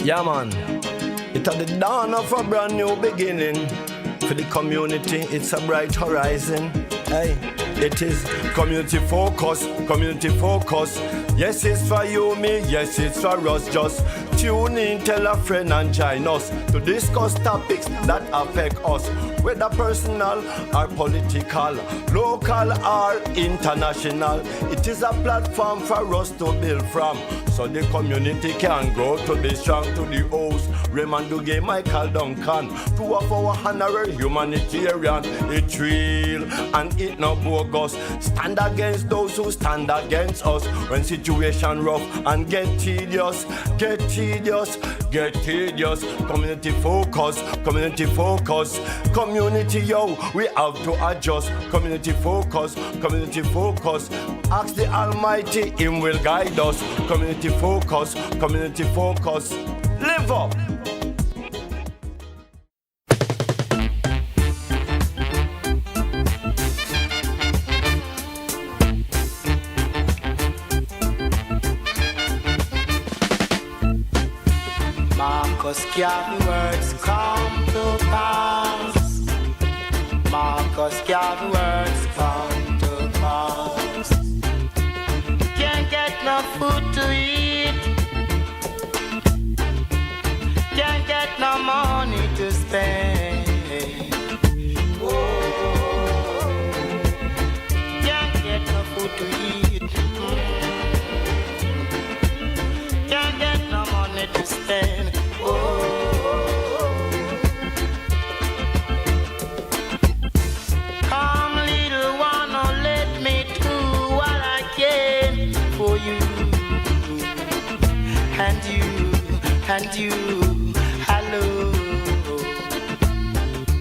Yeah, man. It's at the dawn of a brand new beginning. For the community, it's a bright horizon. Hey, it is community focus, community focus. Yes, it's for you, me, yes, it's for us. Just tune in, tell a friend and join us to discuss topics that affect us, whether personal or political, local or international. It is a platform for us to build from, so the community can grow to be strong. To the host, Raymond Duguay, Michael Duncan, two of our honorary humanitarian. It's real and it not bogus. Stand against those who stand against us. When situation rough and get tedious, get tedious, get tedious. Community focus, community focus. Community, yo, we have to adjust. Community focus, community focus. Ask the Almighty, Him will guide us. Community focus, community focus. Live up. Marcus Garvey words come to pass. Marcus Garvey words come to pass. Can't get no food to eat. Can't get no money to spend. Oh, can't get no food to eat. Can't get no money to spend. Come, little one, oh, let me do what I can for you, and you, hello.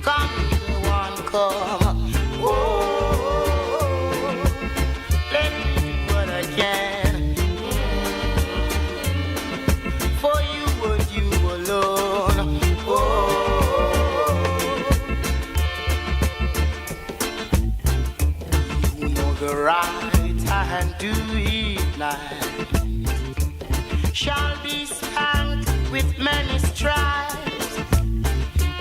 Come, little one, come. Oh, let me do what I can for you and you alone. Oh, you know the right hand do it night shall be spanked with many stripes,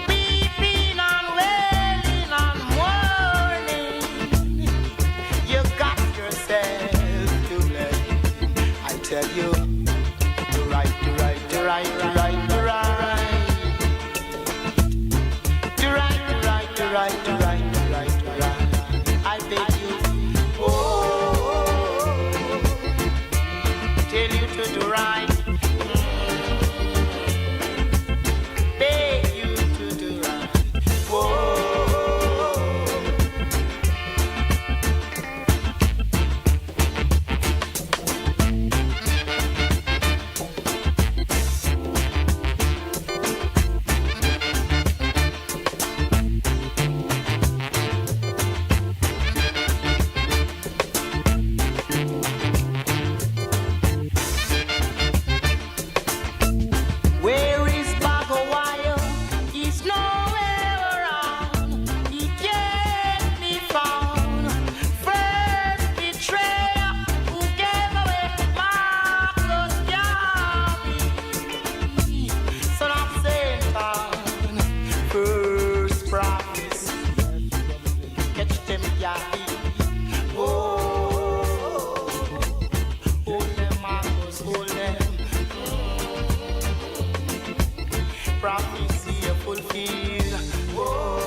weeping and wailing and mourning. You got yourself to blame. I tell you, the right, the right, the right, the right, the right, the right, the right, the right, the right, the right, the right. I beg you, oh, tell you to do right. Beg you to do right. Whoa. Where is Bagawire? He's nowhere around. He can't be found. First betrayer who gave away Marcus Garvey, son of Satan. First prophecy, catch them Garvey. Oh, hold them, Marcus, hold them. Prophecy fulfilled. Whoa.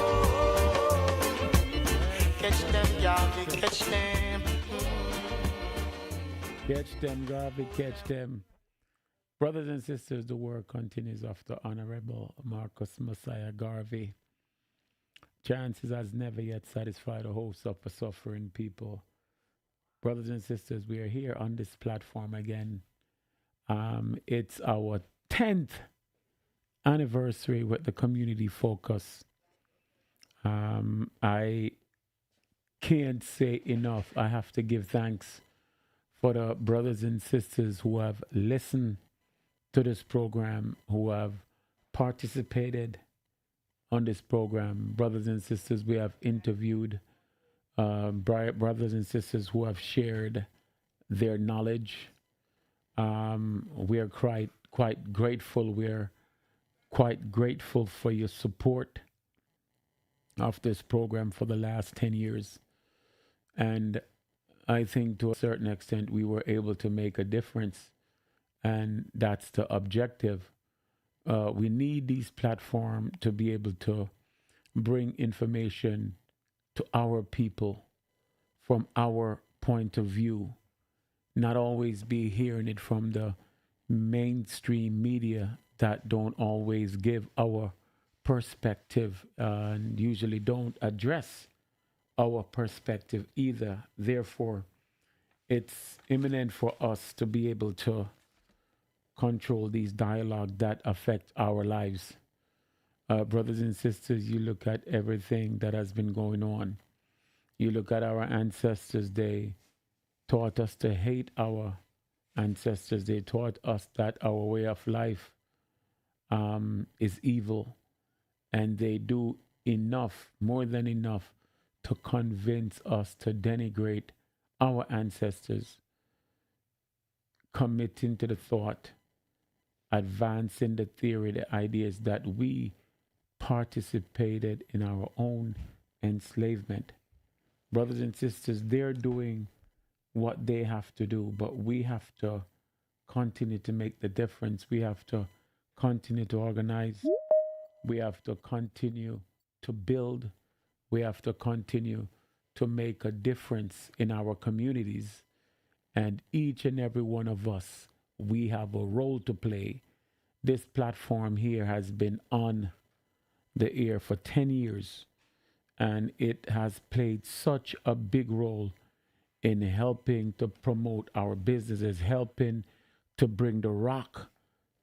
Catch them, Garvey, catch them. Catch them, Garvey, catch them. Brothers and sisters, the work continues of the Honorable Marcus Messiah Garvey. Chances has never yet satisfied a host of a suffering people. Brothers and sisters, we are here on this platform again. It's our 10th anniversary with the community focus. I can't say enough. I have to give thanks for the brothers and sisters who have listened to this program, who have participated on this program. Brothers and sisters we have interviewed, brothers and sisters who have shared their knowledge. We are quite quite grateful. We're quite grateful for your support of this program for the last 10 years. And I think to a certain extent, we were able to make a difference. And that's the objective. We need these platforms to be able to bring information to our people from our point of view, not always be hearing it from the mainstream media that don't always give our perspective and usually don't address our perspective either. Therefore, it's imminent for us to be able to control these dialogue that affect our lives. Brothers and sisters, you look at everything that has been going on. You look at our ancestors, they taught us to hate our ancestors. They taught us that our way of life is evil. And they do enough, more than enough, to convince us to denigrate our ancestors, committing to the thought, advancing the theory, the ideas that we participated in our own enslavement. Brothers and sisters, they're doing what they have to do, but we have to continue to make the difference. We have to continue to organize. We have to continue to build. We have to continue to make a difference in our communities. And each and every one of us, we have a role to play. This platform here has been on the air for 10 years, and it has played such a big role in helping to promote our businesses, helping to bring the rock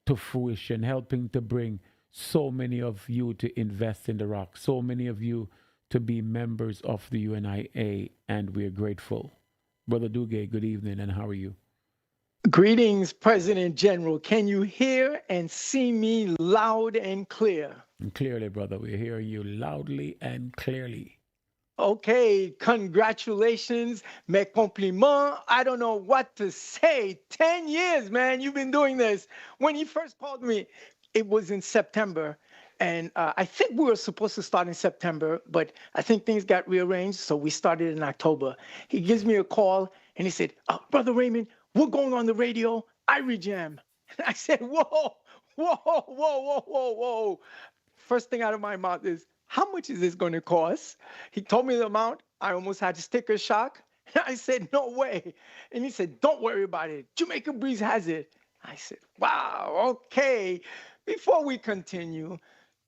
to fruition, helping to bring so many of you to invest in the rock, so many of you to be members of the UNIA, and we're grateful. Brother Dugue, good evening, and how are you? Greetings, President General. Can you hear and see me loud and clear? And clearly, brother, we're hearing you loudly and clearly. Okay, congratulations, mes compliments. I don't know what to say. 10 years, man, you've been doing this. When he first called me, it was in September. And I think we were supposed to start in September, but I think things got rearranged, so we started in October. He gives me a call, and he said, Brother Raymond, we're going on the radio, Irie Jam. And I said, whoa, whoa, whoa, whoa, whoa, whoa. First thing out of my mouth is, how much is this going to cost? He told me the amount. I almost had sticker shock. I said, no way. And he said, don't worry about it. Jamaica Breeze has it. I said, wow, okay. Before we continue,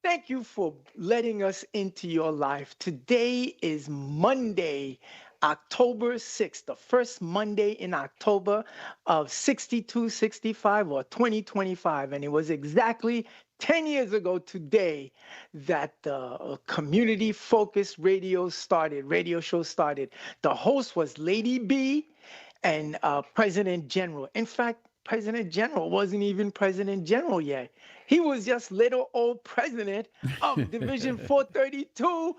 thank you for letting us into your life. Today is Monday, October 6th, the first Monday in October of 6265 or 2025. And it was exactly 10 years ago today that the community-focused radio show started. The host was Lady B and President General. In fact, President General wasn't even President General yet. He was just little old president of Division 432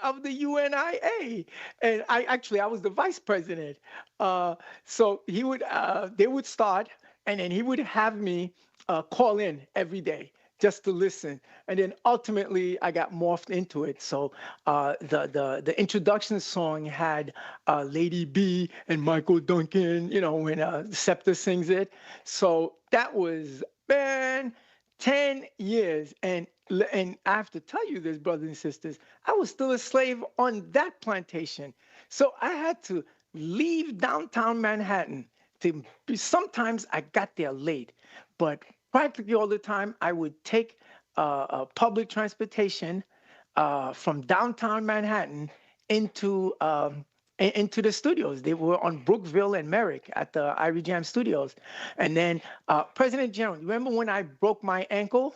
of the UNIA. And I was the vice president. So they would start, and then he would have me call in every day just to listen. And then ultimately I got morphed into it. So the introduction song had Lady B and Michael Duncan, when Scepter sings it. So that was, man, 10 years. And I have to tell you this, brothers and sisters, I was still a slave on that plantation. So I had to leave downtown Manhattan. Sometimes I got there late, but practically all the time I would take public transportation from downtown Manhattan into the studios. They were on Brookville and Merrick at the Irie Jam Studios. And then President General, remember when I broke my ankle?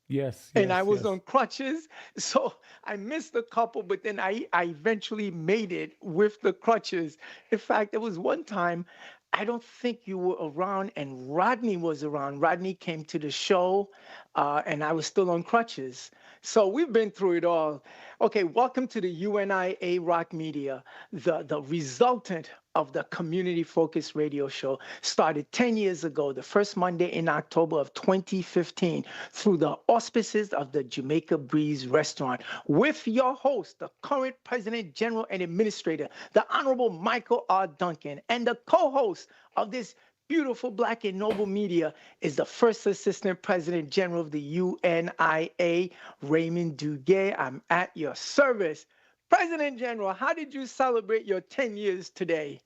Yes. And I was on crutches. So I missed a couple, but then I eventually made it with the crutches. In fact, there was one time, I don't think you were around, and Rodney was around. Rodney came to the show. and I was still on crutches. So we've been through it all. Okay, welcome to the UNIA Rock Media. The resultant of the community-focused radio show started 10 years ago, the first Monday in October of 2015, through the auspices of the Jamaica Breeze Restaurant, with your host, the current President General and Administrator, the Honorable Michael R. Duncan, and the co-host of this beautiful Black and Noble Media is the First Assistant President General of the UNIA, Raymond Duguay. I'm at your service. President General, how did you celebrate your 10 years today?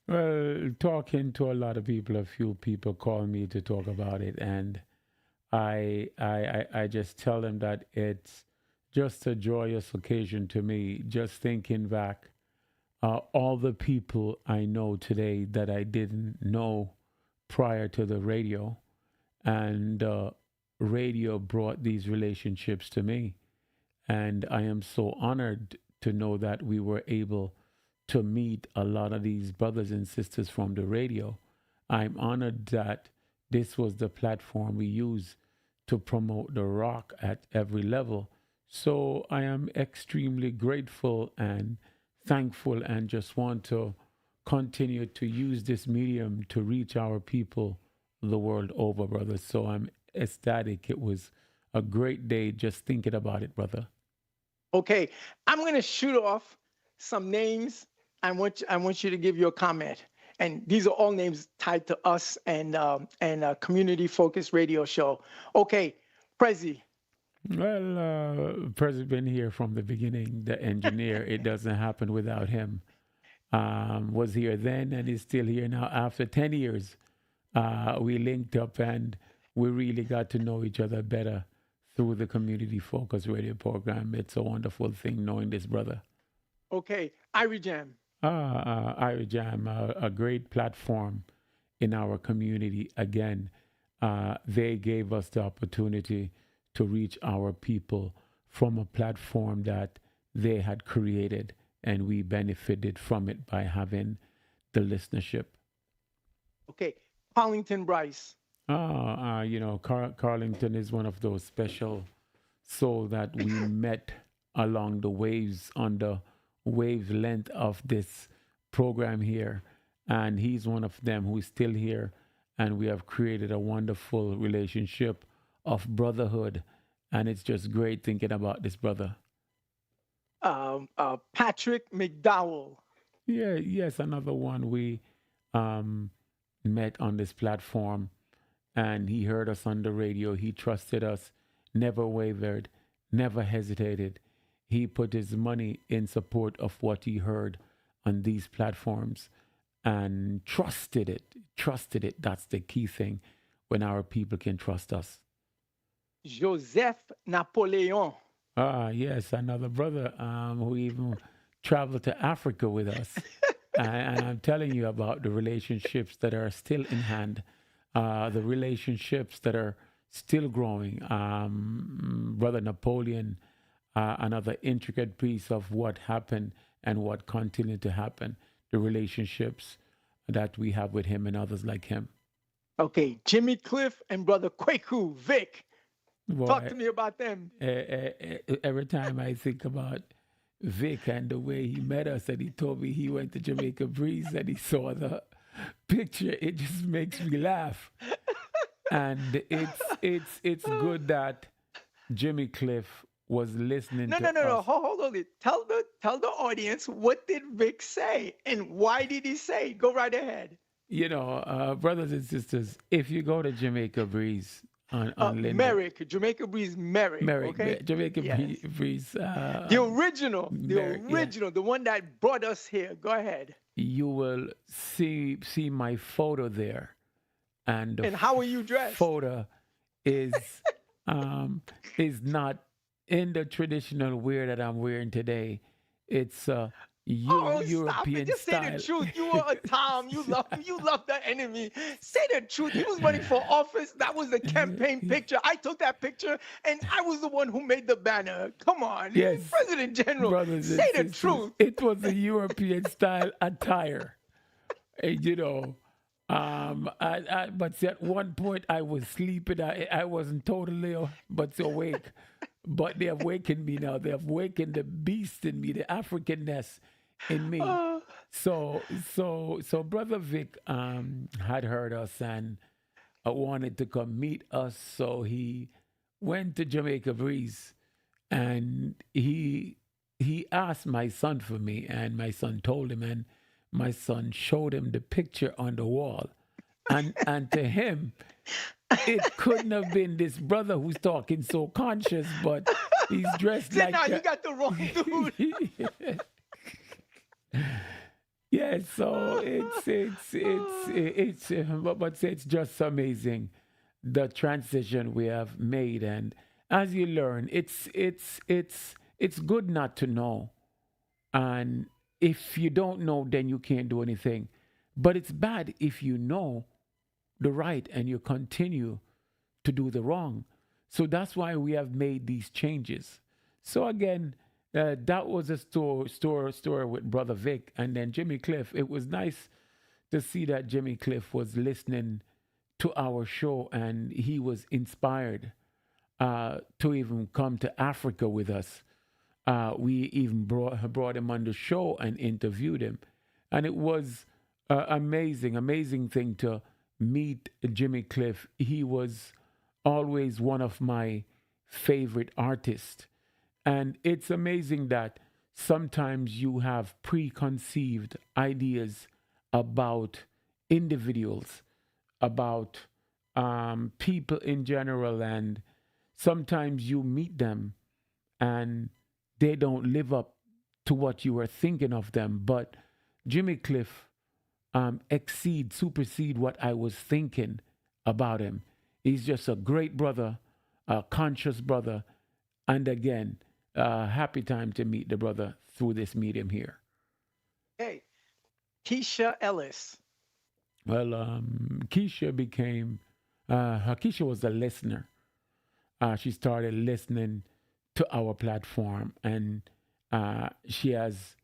Well, talking to a lot of people, a few people call me to talk about it, and I just tell them that it's just a joyous occasion to me, just thinking back all the people I know today that I didn't know prior to the radio, and radio brought these relationships to me, and I am so honored to know that we were able to meet a lot of these brothers and sisters from the radio. I'm honored that this was the platform we use to promote the rock at every level. So I am extremely grateful and thankful, and just want to continue to use this medium to reach our people the world over, brother. So I'm ecstatic. It was a great day just thinking about it, brother. Okay, I'm going to shoot off some names. I want you to give your comment. And these are all names tied to us and a community-focused radio show. Okay, Prezi. Well, Prezi been here from the beginning, the engineer. It doesn't happen without him. Was here then and is still here now. After 10 years, we linked up and we really got to know each other better through the community focused radio program. It's a wonderful thing knowing this brother. Okay, Irie Jam. Irie Jam, a great platform in our community. Again, they gave us the opportunity to reach our people from a platform that they had created, and we benefited from it by having the listenership. Okay, Carlington Bryce. Carlington is one of those special souls that we met along the waves, on the wavelength of this program here. And he's one of them who is still here. And we have created a wonderful relationship of brotherhood. And it's just great thinking about this brother. Patrick McDowell. Yes, another one we met on this platform, and he heard us on the radio. He trusted us, never wavered, never hesitated. He put his money in support of what he heard on these platforms and trusted it. That's the key thing, when our people can trust us. Joseph Napoleon. Yes, another brother who even traveled to Africa with us. And I'm telling you about the relationships that are still in hand, the relationships that are still growing. Brother Napoleon, another intricate piece of what happened and what continued to happen, the relationships that we have with him and others like him. Okay, Jimmy Cliff and Brother Kwaku Vic. Boy, talk to me about them. Every time I think about Vic and the way he met us, and he told me he went to Jamaica Breeze and he saw the picture, it just makes me laugh. And it's good that Jimmy Cliff was listening to us. No. Hold on. Tell the audience, what did Vic say and why did he say? Go right ahead. Brothers and sisters, if you go to Jamaica Breeze on Merrick, Jamaica Breeze Merrick. Okay? Jamaica Breeze. The original, the one that brought us here. Go ahead. You will see my photo there. And how are you dressed? Photo is not in the traditional wear that I'm wearing today. It's European just style. Say the truth. You are a Tom. You love the enemy. Say the truth. He was running for office. That was the campaign picture. I took that picture, and I was the one who made the banner. Come on, yes, President General. Say the truth. It was a European style attire. And, But see, at one point I was sleeping. I wasn't totally, but awake. But they have awakened me now. They have awakened the beast in me, the Africanness in me. Oh, So Brother Vic had heard us and wanted to come meet us. So he went to Jamaica Breeze, and he asked my son for me, and my son told him, and my son showed him the picture on the wall, and to him, it couldn't have been this brother who's talking so conscious, but he's dressed see, like now you got the wrong dude. yeah. So but it's just amazing the transition we have made, and as you learn, it's good not to know, and if you don't know, then you can't do anything. But it's bad if you know the right and you continue to do the wrong. So that's why we have made these changes. So again, that was a story with Brother Vic, and then Jimmy Cliff. It was nice to see that Jimmy Cliff was listening to our show, and he was inspired to even come to Africa with us. We even brought him on the show and interviewed him, and it was amazing thing to meet Jimmy Cliff. He was always one of my favorite artists, and it's amazing that sometimes you have preconceived ideas about individuals, about people in general, and sometimes you meet them and they don't live up to what you were thinking of them. But Jimmy Cliff supersede what I was thinking about him. He's just a great brother, a conscious brother, and again, happy time to meet the brother through this medium here. Hey, Keisha Ellis. Well, Keisha Keisha was a listener. She started listening to our platform, and she has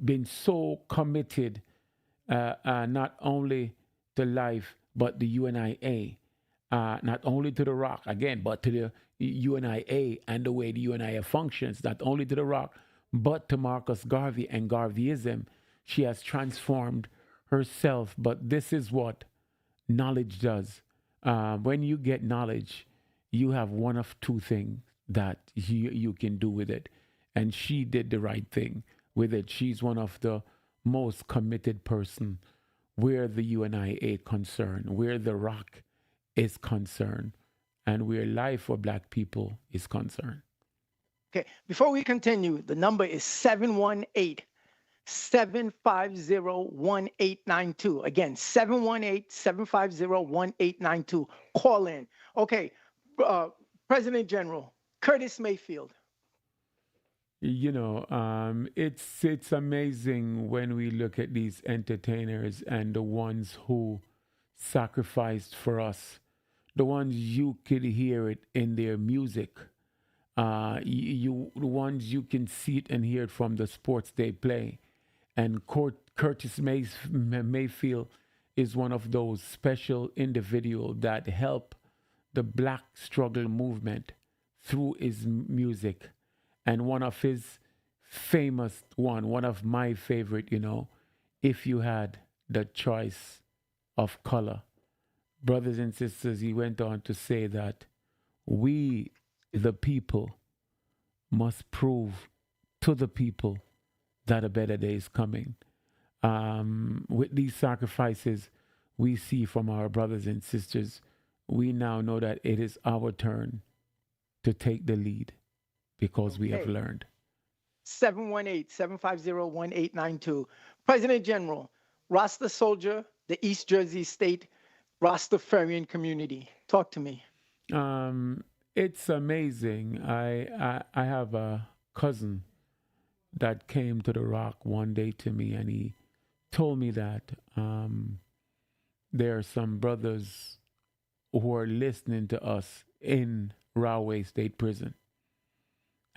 been so committed, not only to life, but the UNIA, not only to the rock, again, but to the UNIA and the way the UNIA functions, not only to the rock, but to Marcus Garvey and Garveyism. She has transformed herself, but this is what knowledge does. When you get knowledge, you have one of two things that you can do with it. And she did the right thing with it. She's one of the most committed person where the UNIA concerned, where the rock is concerned, and where life for Black people is concerned. Okay, before we continue, the number is 718-750-1892. Again, 718-750-1892. Call in. Okay, President General Curtis Mayfield. You know, it's amazing when we look at these entertainers and the ones who sacrificed for us, the ones you could hear it in their music, the ones you can see it and hear it from the sports they play. And Curtis Mayfield is one of those special individuals that help the Black struggle movement through his music. And one of his famous one of my favorite, if you had the choice of color. Brothers and sisters, he went on to say that we, the people, must prove to the people that a better day is coming. With these sacrifices we see from our brothers and sisters, we now know that it is our turn to take the lead because we have learned. 718-750-1892. President General, Rasta Soldier, the East Jersey State Rastafarian community. Talk to me. It's amazing. I have a cousin that came to the Rock one day to me, and he told me that there are some brothers who are listening to us in Rahway State Prison.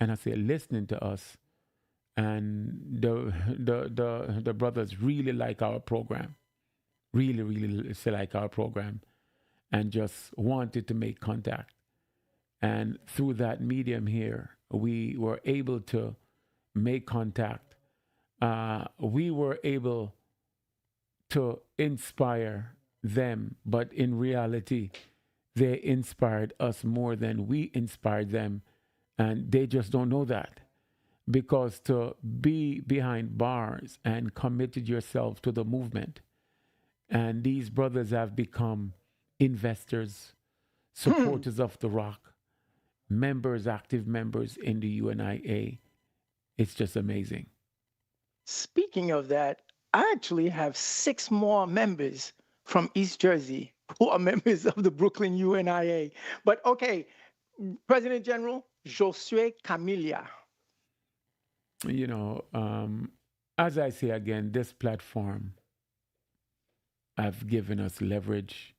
And I said, listening to us, and the brothers really like our program. really, really like our program and just wanted to make contact. And through that medium here, we were able to make contact. We were able to inspire them, but in reality, they inspired us more than we inspired them. And they just don't know that. Because to be behind bars and committed yourself to the movement, and these brothers have become investors, supporters of the rock, members, active members in the UNIA. It's just amazing. Speaking of that, I actually have 6 more members from East Jersey who are members of the Brooklyn UNIA. But okay, President General Josue Camilla. You know, as I say again, this platform have given us leverage,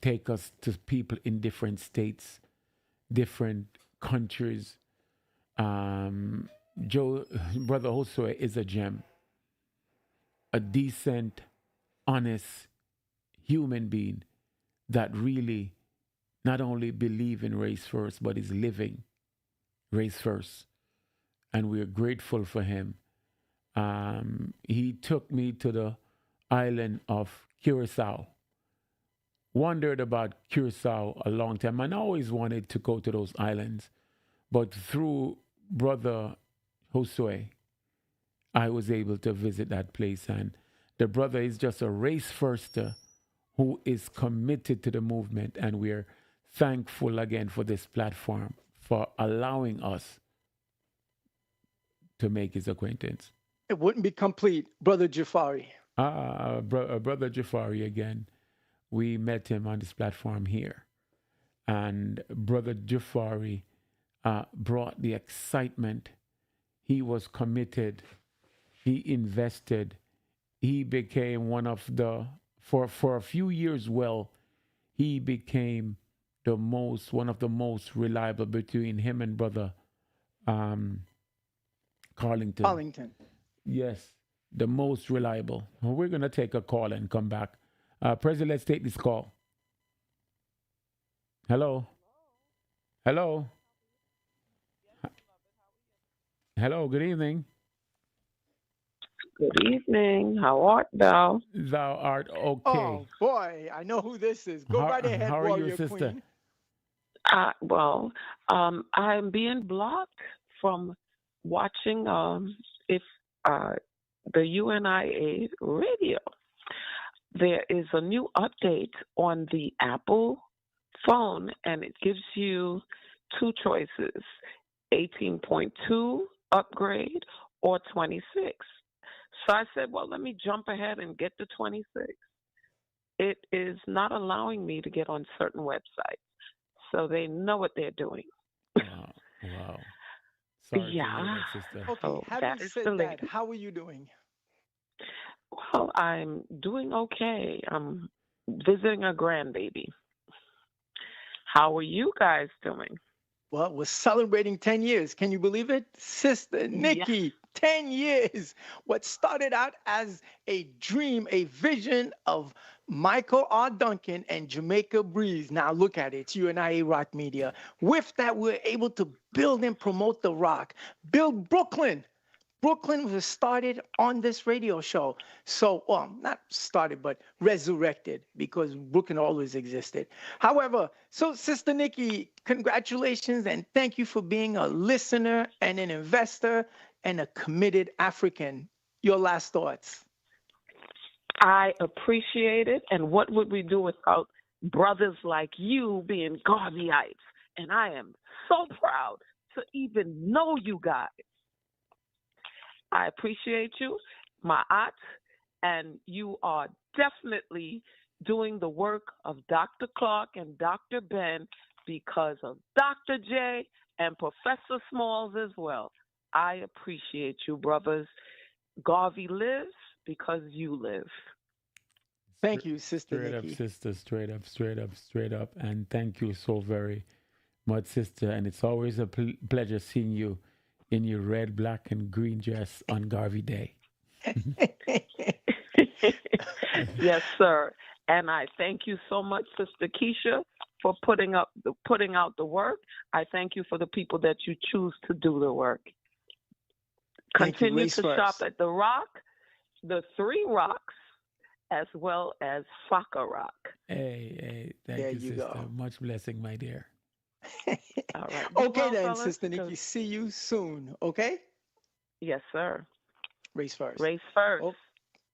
take us to people in different states, different countries. Joe, Brother Josue is a gem, a decent, honest human being that really not only believe in race first, but is living race first. And we're grateful for him. He took me to the island of Curacao. Wondered about Curacao a long time, and I always wanted to go to those islands. But through Brother Josue, I was able to visit that place. And the brother is just a race firster who is committed to the movement. And we're thankful again for this platform, for allowing us to make his acquaintance. It wouldn't be complete, Brother Jafari. Brother Jafari again. We met him on this platform here. And Brother Jafari brought the excitement. He was committed. He invested. He became one of the, for a few years, well, he became one of the most reliable between him and Brother Carlington. Yes, the most reliable. Well, we're going to take a call and come back. President, let's take this call. Hello? Hello? Hello, good evening. Good evening. How art thou? Thou art okay. Oh, boy, I know who this is. Go right ahead, how are warrior you, sister? queen. I'm being blocked from watching if the UNIA radio. There is a new update on the Apple phone, and it gives you two choices, 18.2 upgrade or 26. So I said, well, let me jump ahead and get to 26. It is not allowing me to get on certain websites. So they know what they're doing. Wow. Sorry Yeah. to hear that, sister. Okay, So having that is said the that, latest. how are you doing? Well, I'm doing okay. I'm visiting a grandbaby. How are you guys doing? Well, we're celebrating 10 years. Can you believe it? Sister Nikki, 10 years. What started out as a dream, a vision of Michael R. Duncan and Jamaica Breeze. Now look at it. It's UNIA Rock Media. With that, we're able to build and promote the rock, build Brooklyn. Brooklyn was started on this radio show. So, well, not started, but resurrected, because Brooklyn always existed. However, so Sister Nikki, congratulations and thank you for being a listener and an investor and a committed African. Your last thoughts. I appreciate it. And what would we do without brothers like you being Garveyites? And I am so proud to even know you guys. I appreciate you, my aunt, and you are definitely doing the work of Dr. Clark and Dr. Ben because of Dr. J and Professor Smalls as well. I appreciate you, brothers. Garvey lives because you live. Thank you, Sister Straight Nikki. up, sister. Straight up. And thank you so very much, sister. And it's always a pleasure seeing you in your red, black, and green dress on Garvey Day. Yes, sir. And I thank you so much, Sister Keisha, for putting out the work. I thank you for the people that you choose to do the work. Thank you. Continue Race to shop first. at the Rock, the Three Rocks, as well as Faka Rock. Hey, There thank you, you sister. go. Much blessing, my dear. All right. Be Okay well, then, fellas. Sister Nikki. See you soon. Okay? Yes, sir. Race first. Race first. Oh,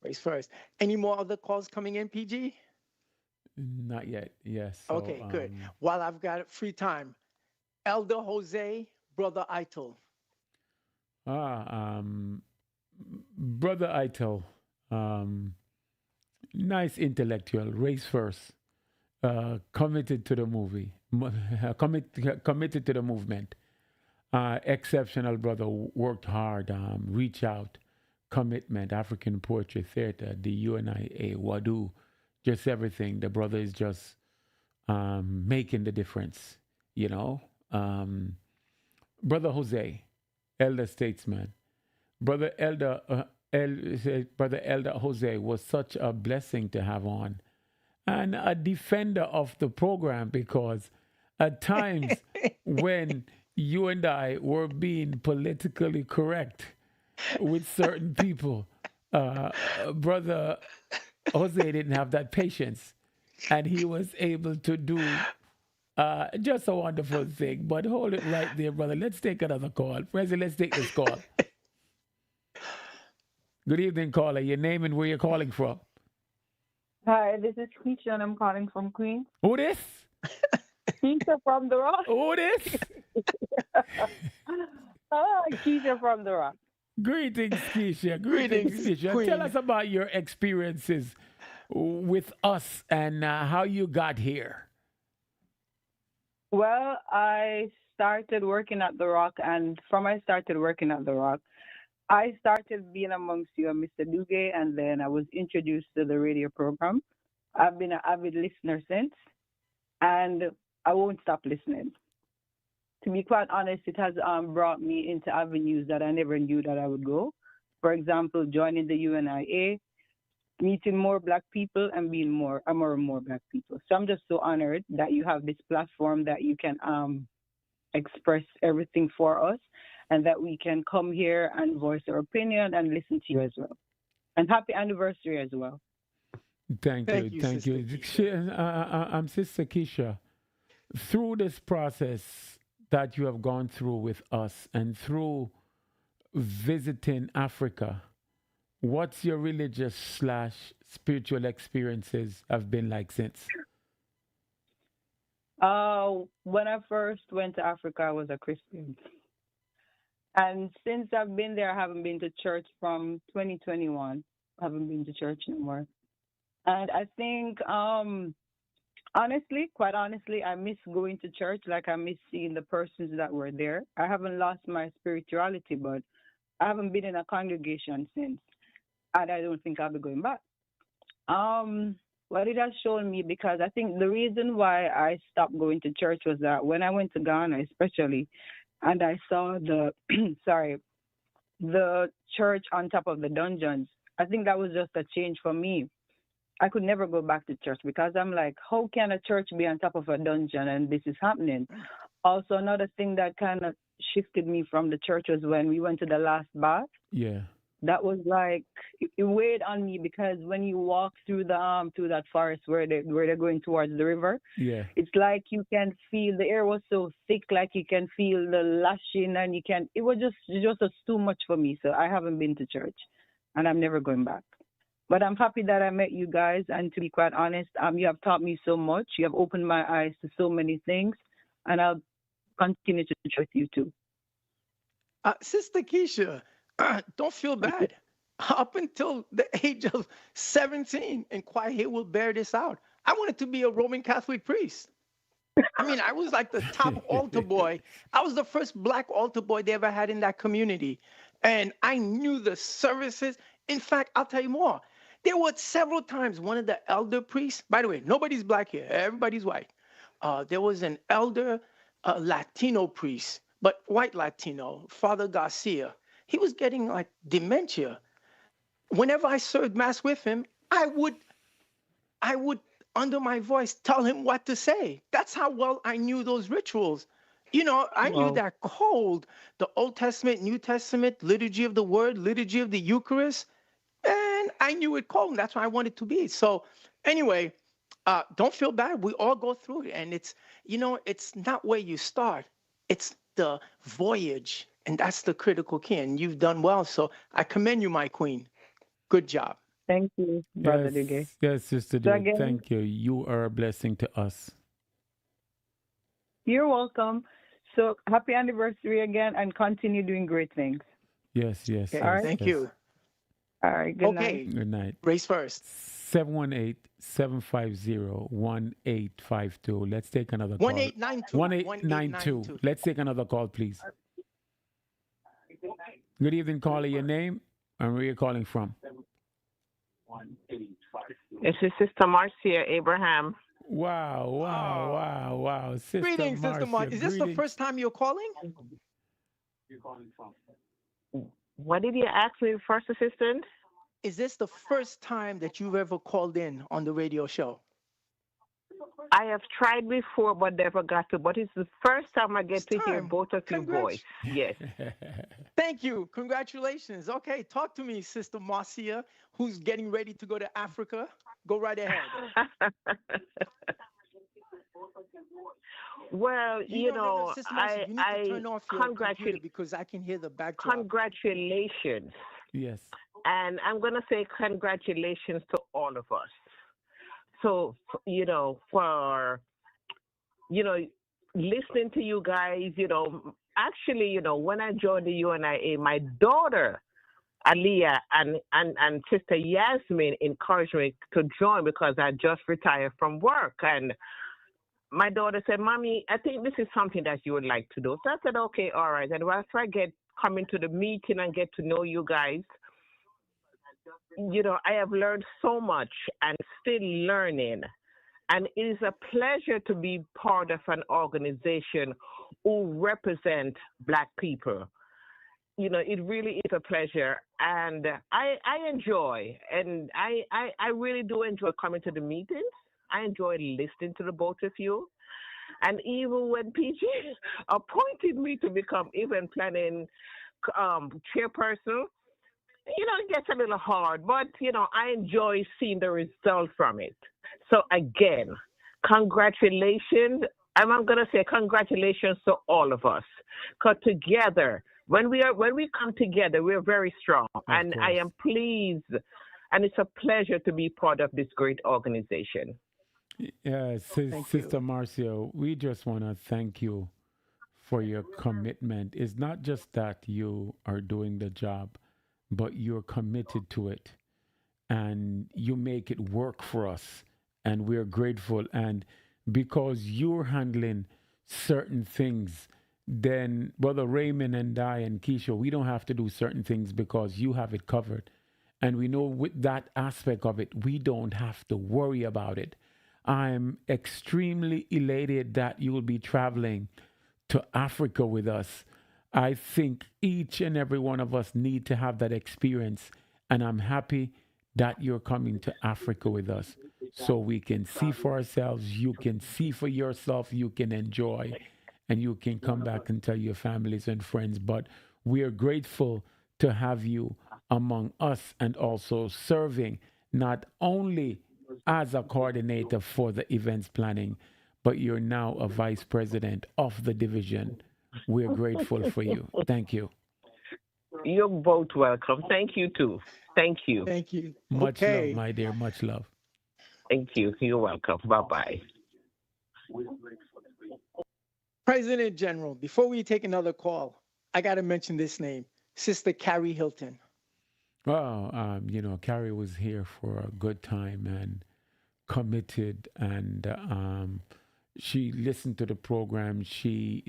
race first. Any more other calls coming in, PG? Not yet. Yes. So, Okay, good. While I've got free time, Elder Jose, Brother Itel. ah, um, brother Itel, um, nice intellectual, race first, committed to the movie, committed to the movement. Exceptional brother, worked hard, reach out, commitment, African Poetry Theater, the UNIA, Wadu, just everything. The brother is just making the difference, you know. Brother Jose, elder statesman, brother elder, brother elder Jose was such a blessing to have on, and a defender of the program because at times when you and I were being politically correct with certain people, brother Jose didn't have that patience, and he was able to do just a wonderful thing. But hold it right there, brother. Let's take another call. President, let's take this call. Good evening, caller. Your name and where you're calling from. Hi, this is Keisha and I'm calling from Queens. Who this? Keisha from the Rock. Who this? Keisha from the Rock. Greetings, Keisha. Greetings, Greetings, Keisha. Queen. Tell us about your experiences with us and how you got here. Well, I started working at the Rock, and from I started working at the Rock, I started being amongst you and Mr. Dugue, and then I was introduced to the radio program. I've been an avid listener since, and I won't stop listening. To be quite honest, it has brought me into avenues that I never knew that I would go. For example, joining the UNIA, meeting more Black people, and being more Black people. So I'm just so honored that you have this platform that you can express everything for us, and that we can come here and voice our opinion and listen to you as well. And happy anniversary as well. Thank Thank you. you, Thank Sister you. Keisha. I'm Sister Keisha. Through this process that you have gone through with us and through visiting Africa, what's your religious / spiritual experiences have been like since? When I first went to Africa, I was a Christian. And since I've been there, I haven't been to church from 2021. I haven't been to church anymore. And I think, honestly, quite honestly, I miss going to church. Like I miss seeing the persons that were there. I haven't lost my spirituality, but I haven't been in a congregation since. And I don't think I'll be going back. What it has shown me, because I think the reason why I stopped going to church was that when I went to Ghana, especially, and I saw the the church on top of the dungeons, I think that was just a change for me. I could never go back to church because I'm like, how can a church be on top of a dungeon and this is happening? Also, another thing that kind of shifted me from the church was when we went to the last bath. Yeah. That was like it weighed on me because when you walk through the through that forest where they're going towards the river, Yeah. it's like you can feel the air was so thick, like you can feel the lashing, and you can. It was just too much for me. So I haven't been to church, and I'm never going back. But I'm happy that I met you guys, and to be quite honest, you have taught me so much. You have opened my eyes to so many things, and I'll continue to church with you too. Sister Keisha, don't feel bad. Up until the age of 17, and quiet here will bear this out, I wanted to be a Roman Catholic priest. I mean, I was like the top altar boy. I was the first Black altar boy they ever had in that community. And I knew the services. In fact, I'll tell you more. There were several times one of the elder priests, by the way, nobody's Black here, everybody's white. There was an elder Latino priest, but white Latino, Father Garcia. He was getting like dementia. Whenever I served Mass with him, I would under my voice tell him what to say. That's how well I knew those rituals. I knew Well, that cold, the Old Testament, New Testament, liturgy of the word, liturgy of the Eucharist, and I knew it cold. And that's why I wanted to be. So anyway, don't feel bad. We all go through it. And it's not where you start. It's the voyage. And that's the critical key. And you've done well. So I commend you, my queen. Good job. Thank you, Brother Yes, Duge. yes, Sister So Duke. again, Thank you. You are a blessing to us. you're welcome. So happy anniversary again and continue doing great things. Yes, yes, Okay. All yes, right. Thank yes. you. All right. Good night. Okay. Good night. Race first. 718-750-1852. Let's take another call. 1892. 1892. Let's take another call, please. Good evening, caller. Your name and where you're calling from? this is Sister Marcia Abraham. Wow. Sister Greetings, Sister Marcia. Mark. Is this the Greetings. first time you're calling? What did you ask me, first assistant? Is this the first time that you've ever called in on the radio show? I have tried before, but never got to. But it's the first time I get It's to hear time. both of your voice. Yes. Thank you. Congratulations. Okay, talk to me, Sister Marcia, who's getting ready to go to Africa. Go right ahead. Well, Sister Marcia, you need to turn off your computer congratulations. because I can hear the backdrop. Congratulations. Yes. And I'm going to say congratulations to all of us. So, for, listening to you guys, actually, when I joined the UNIA, my daughter, Aliyah, and Sister Yasmin encouraged me to join because I just retired from work. And my daughter said, Mommy, I think this is something that you would like to do. So I said, okay, all right. And after I come into the meeting and get to know you guys, I have learned so much and still learning. And it is a pleasure to be part of an organization who represent Black people. It really is a pleasure. And I enjoy, and I really do enjoy coming to the meetings. I enjoy listening to the both of you. And even when PG appointed me to become event planning chairperson, it gets a little hard, but, I enjoy seeing the result from it. So again, congratulations. And I'm going to say congratulations to all of us. Because together, when we come together, we're very strong. And I am pleased. And it's a pleasure to be part of this great organization. Yeah, Sister Marcia, we just want to thank you for your commitment. It's not just that you are doing the job, but you're committed to it and you make it work for us. And we're grateful. And because you're handling certain things, then Brother Raymond and I and Keisha, we don't have to do certain things because you have it covered. And we know with that aspect of it, we don't have to worry about it. I'm extremely elated that you will be traveling to Africa with us. I think each and every one of us need to have that experience. And I'm happy that you're coming to Africa with us so we can see for ourselves. You can see for yourself. You can enjoy and you can come back and tell your families and friends. But we are grateful to have you among us and also serving not only as a coordinator for the events planning, but you're now a vice president of the division. We're grateful for you. Thank you. You're both welcome. Thank you, too. Thank you. Thank you. Much love, my dear. Much love. Thank you. You're welcome. Bye-bye. President General, before we take another call, I got to mention this name, Sister Carrie Hilton. Well, Carrie was here for a good time and committed, and she listened to the program. She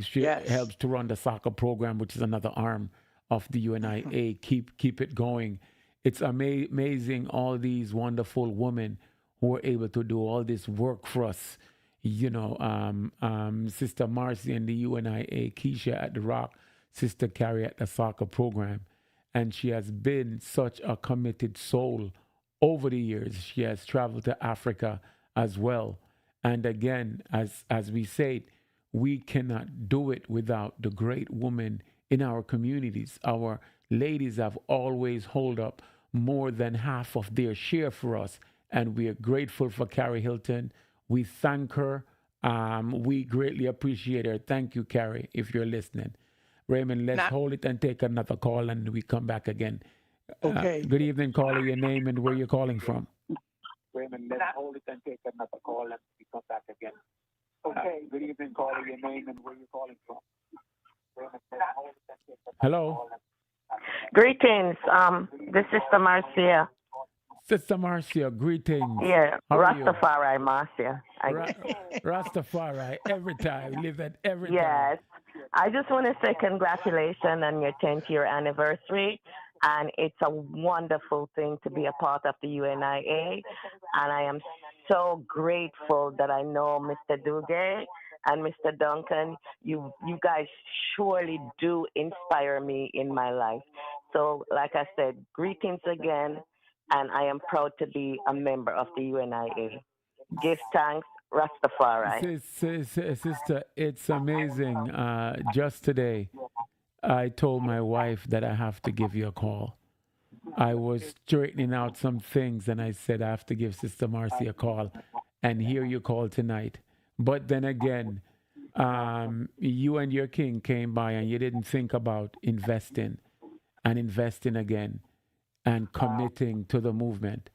helps to run the soccer program, which is another arm of the UNIA. Keep it going. It's amazing, all these wonderful women who are able to do all this work for us. Sister Marcy and the UNIA, Keisha at the Rock, Sister Carrie at the soccer program. And she has been such a committed soul over the years. She has traveled to Africa as well. And again, as we said, we cannot do it without the great women in our communities. Our ladies have always held up more than half of their share for us. And we are grateful for Carrie Hilton. We thank her. We greatly appreciate her. Thank you, Carrie, if you're listening. Raymond, let's Now, hold it and take another call, and we come back again. okay. Good evening, caller. Your name and where you're calling from. Raymond, let's hold it and take another call and we come back again. Okay, good evening, caller, your name and where you're calling from. Raymond, let's hold it and take another Hello, call Greetings. This is Sister Marcia. Sister Marcia. Greetings. Yeah, How are you? Rastafari Marcia. Rastafari. Every time. Live it every time. Yes. I just want to say congratulations on your 10th year anniversary. And it's a wonderful thing to be a part of the UNIA. And I am so grateful that I know Mr. Dugue and Mr. Duncan. You guys surely do inspire me in my life. So, like I said, greetings again. And I am proud to be a member of the UNIA. Give thanks, Rastafari. Sister, it's amazing. Just today, I told my wife that I have to give you a call. I was straightening out some things, and I said I have to give Sister Marcy a call, and here you call tonight. But then again, you and your king came by, and you didn't think about investing and investing again and committing to the movement.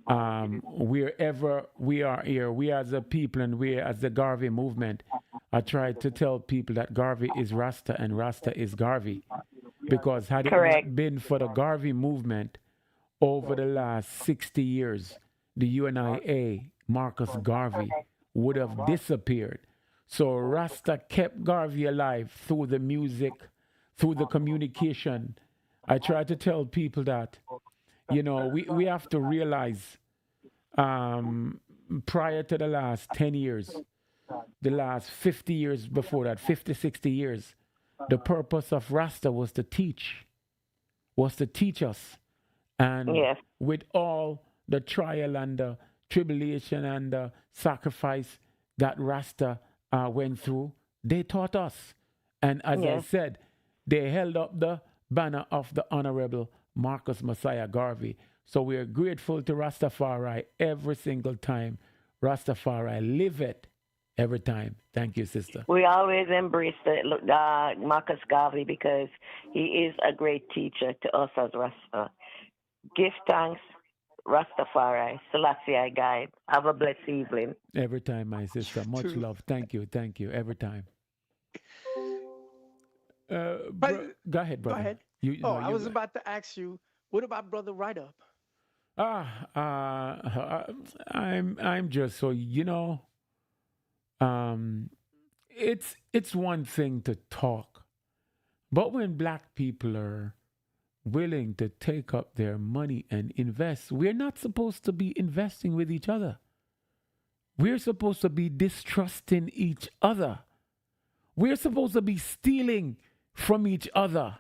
Wherever we are here, we as a people and we as the Garvey movement, I tried to tell people that Garvey is Rasta and Rasta is Garvey. Because had it not been for the Garvey movement over the last 60 years, the UNIA, Marcus Garvey, would have disappeared. So Rasta kept Garvey alive through the music, through the communication. I try to tell people that, we have to realize prior to the last 10 years, the last 50 years before that, 50, 60 years, the purpose of Rasta was to teach us. And with all the trial and the tribulation and the sacrifice that Rasta went through, they taught us. And as I said, they held up the banner of the Honorable Marcus Messiah Garvey. So we are grateful to Rastafari every single time. Rastafari, live it every time. Thank you, sister. We always embrace Marcus Garvey because he is a great teacher to us as Rasta. Give thanks, Rastafari, Selassie I guide. Have a blessed evening. Every time, my sister. Much love. Thank you. Every time. Go ahead, brother. Go ahead. I was about to ask you, what about Brother Right Up? I'm just so it's one thing to talk, but when black people are willing to take up their money and invest, we're not supposed to be investing with each other. We're supposed to be distrusting each other. We're supposed to be stealing from each other.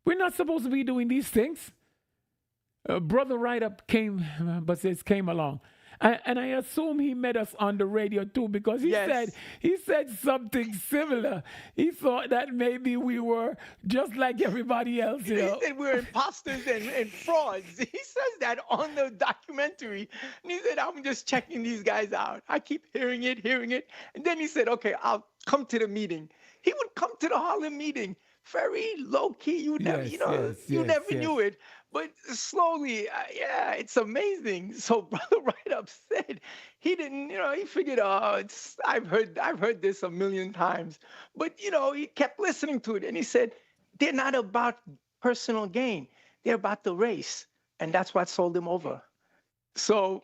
We're not supposed to be doing these things. Brother Right Up came along. And I assume he met us on the radio too, because he said something similar. He thought that maybe we were just like everybody else. He said we're imposters and frauds. He says that on the documentary. And he said, I'm just checking these guys out. I keep hearing it. And then he said, okay, I'll come to the meeting. He would come to the Harlem meeting. Very low key. You never knew it. But slowly, it's amazing. So Brother Right Up said he didn't, he figured, I've heard this a million times. But, he kept listening to it. And he said, they're not about personal gain. They're about the race. And that's what sold him over. So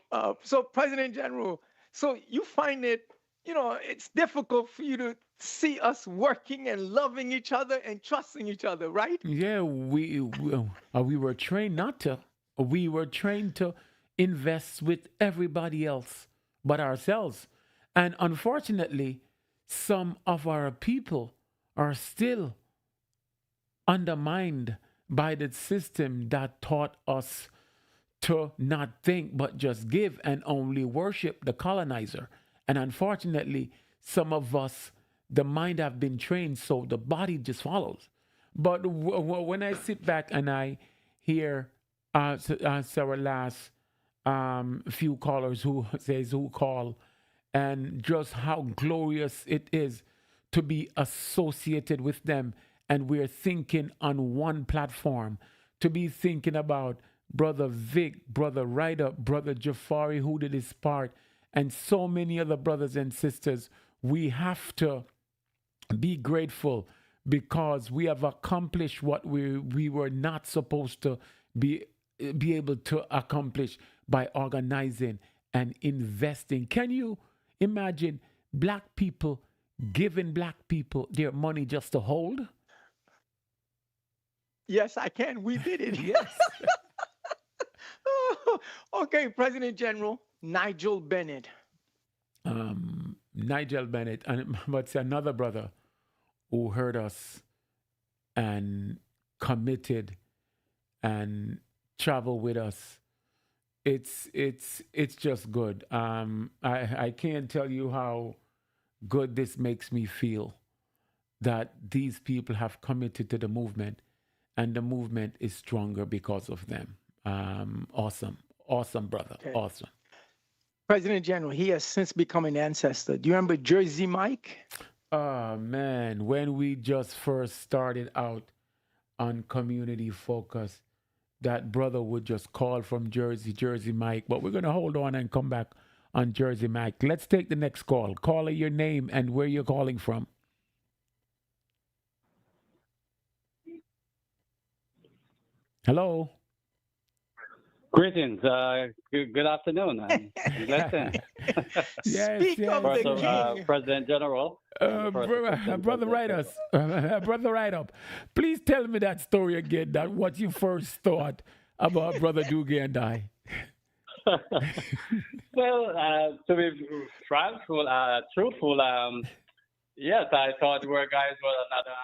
President General, so you find it, it's difficult for you to see us working and loving each other and trusting each other, right? Yeah, we were trained not to. We were trained to invest with everybody else but ourselves. And unfortunately, some of our people are still undermined by the system that taught us to not think but just give and only worship the colonizer. And unfortunately, some of us, the mind have been trained so the body just follows. But when I sit back and I hear our last few callers who call, and just how glorious it is to be associated with them, and we're thinking on one platform, to be thinking about Brother Vic, Brother Ryder, Brother Jafari, who did his part, and so many other brothers and sisters. We have to be grateful because we have accomplished what we were not supposed to be able to accomplish by organizing and investing. Can you imagine black people giving black people their money just to hold? Yes, I can. We did it. Yes. Okay, President General Nigel Bennett. Nigel Bennett, and but another brother who heard us and committed and travel with us. It's just good. I can't tell you how good this makes me feel that these people have committed to the movement, and the movement is stronger because of them. Awesome, brother. Okay. Awesome. President General, he has since become an ancestor. Do you remember Jersey Mike? Oh man, when we just first started out on community focus, that brother would just call from Jersey Mike. But we're gonna hold on and come back on Jersey Mike. Let's take the next call. Caller, your name and where you're calling from. Hello. Greetings. Good afternoon. Listen. Yes, Speak yes. of the king. President General. Brother Write Up, please tell me that story again, that what you first thought about Brother Duge and I. Well, to be truthful, yes, I thought you guys were another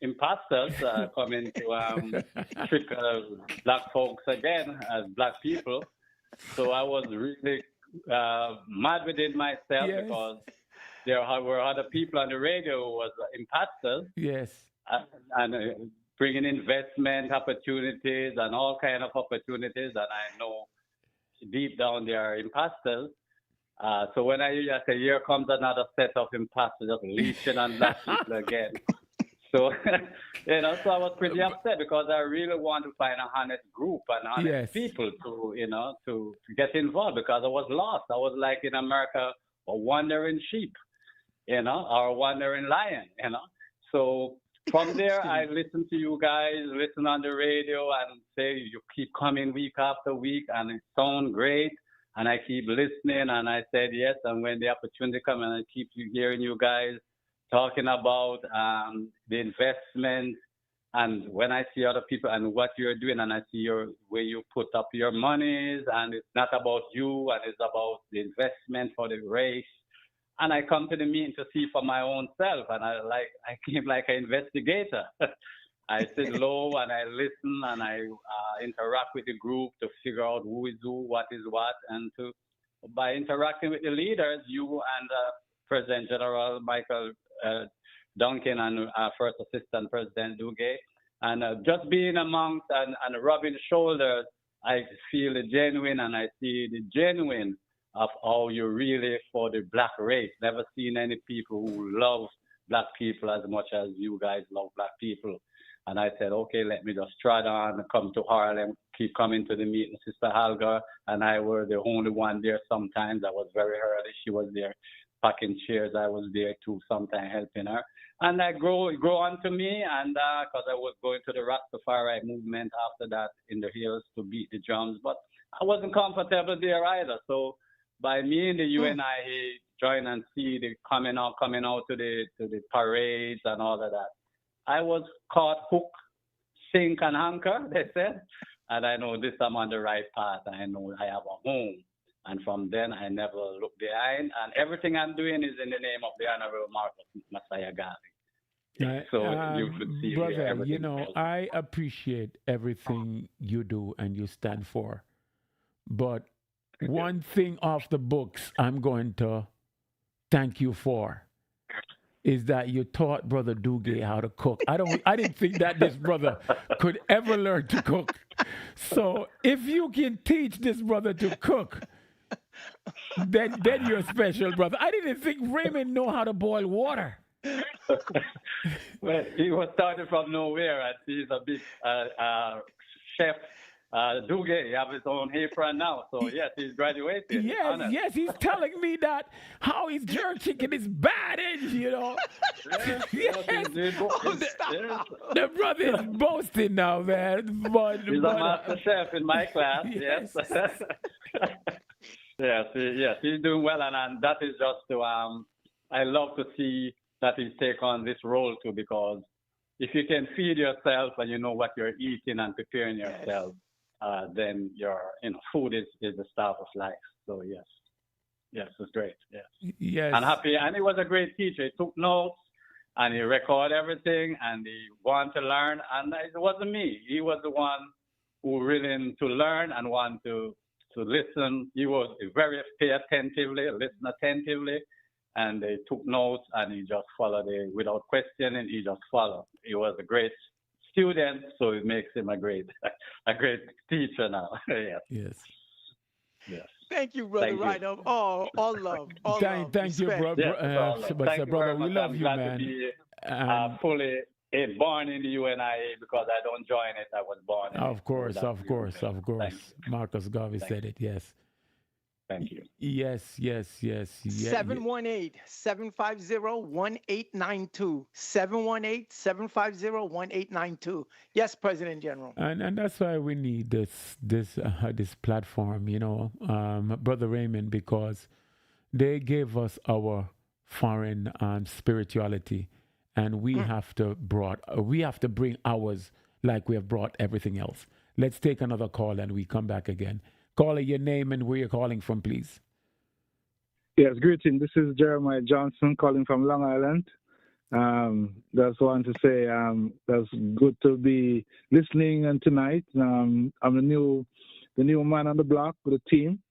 imposters coming to trick black folks again as black people. So I was really mad within myself, Yes. because there were other people on the radio who was imposters. Yes. And bringing investment opportunities and all kind of opportunities that I know deep down they are imposters. So when I say here comes another set of imposters just leeching on black people again. So, so I was pretty upset because I really want to find a honest group and honest Yes. people to get involved, because I was lost. I was like in America, a wandering sheep, or a wandering lion, So from there, I listened to you guys, listen on the radio and say you keep coming week after week and it sounds great. And I keep listening and I said yes. And when the opportunity comes and I keep hearing you guys talking about the investment, and when I see other people and what you're doing, and I see where you put up your monies, and it's not about you, and it's about the investment for the race. And I come to the meeting to see for my own self, and I came like an investigator. I sit low and I listen and I interact with the group to figure out who is who, what is what, and by interacting with the leaders, you and President General Michael Duncan and First Assistant President Duge, and just being amongst and rubbing shoulders, I feel the genuine and I see the genuine of how you're really for the black race. Never seen any people who love black people as much as you guys love black people. And I said, okay, let me just try on, come to Harlem, keep coming to the meeting. Sister Helga and I were the only one there sometimes. I was very early. She was there packing chairs. I was there too, sometimes helping her. And I grow on to me, and because I was going to the Rastafari movement after that in the hills to beat the drums, but I wasn't comfortable there either. So by me and the UNIA join and see the coming out to the parades and all of that, I was caught hook, sink, and anchor, they said. And I know this, I'm on the right path. I know I have a home. And from then, I never look behind. And everything I'm doing is in the name of the Honorable Marcus Messiah Garvey. So you should see brother, I appreciate everything you do and you stand for. But one thing off the books I'm going to thank you for is that you taught Brother Duge how to cook. I didn't think that this brother could ever learn to cook. So if you can teach this brother to cook, then you're a special brother. I didn't think Raymond know how to boil water. Well, he was started from nowhere, and he's a big chef. Duge, he have his own apron now, so yes, he's graduated. Yes, he's telling me that how his jerk chicken is bad, you know. Yes, The brother is boasting now, man. But, he's a master chef in my class. Yes. Yes, he's doing well, and that is just to I love to see that he take on this role too, because if you can feed yourself and you know what you're eating and preparing yourself, then your food is the staff of life. So yes, it's great. Yes, and happy. And he was a great teacher. He took notes and he recorded everything, and he wanted to learn. And it wasn't me. He was the one who willing to learn and want to listen. He was very pay attentively, listen attentively, and he took notes and he just followed it without questioning. He just followed. He was a great student, so it makes him a great teacher now. Yes. Thank you, Brother Ryder. All love. Thank you, brother. Brother, we love you, man. To be, fully born in the UNIA because I don't join it. I was born in Of course. Marcus Garvey said it, yes. Thank you. Yes. 718-750-1892. 718-750-1892. Yes, President General. And that's why we need this platform, Brother Raymond, because they gave us our foreign spirituality, and we have to bring ours like we have brought everything else. Let's take another call and we come back again. Caller, your name and where you're calling from, please. Yes, greeting. This is Jeremiah Johnson calling from Long Island. Just want to say that's good to be listening and tonight. I'm the new man on the block with the team,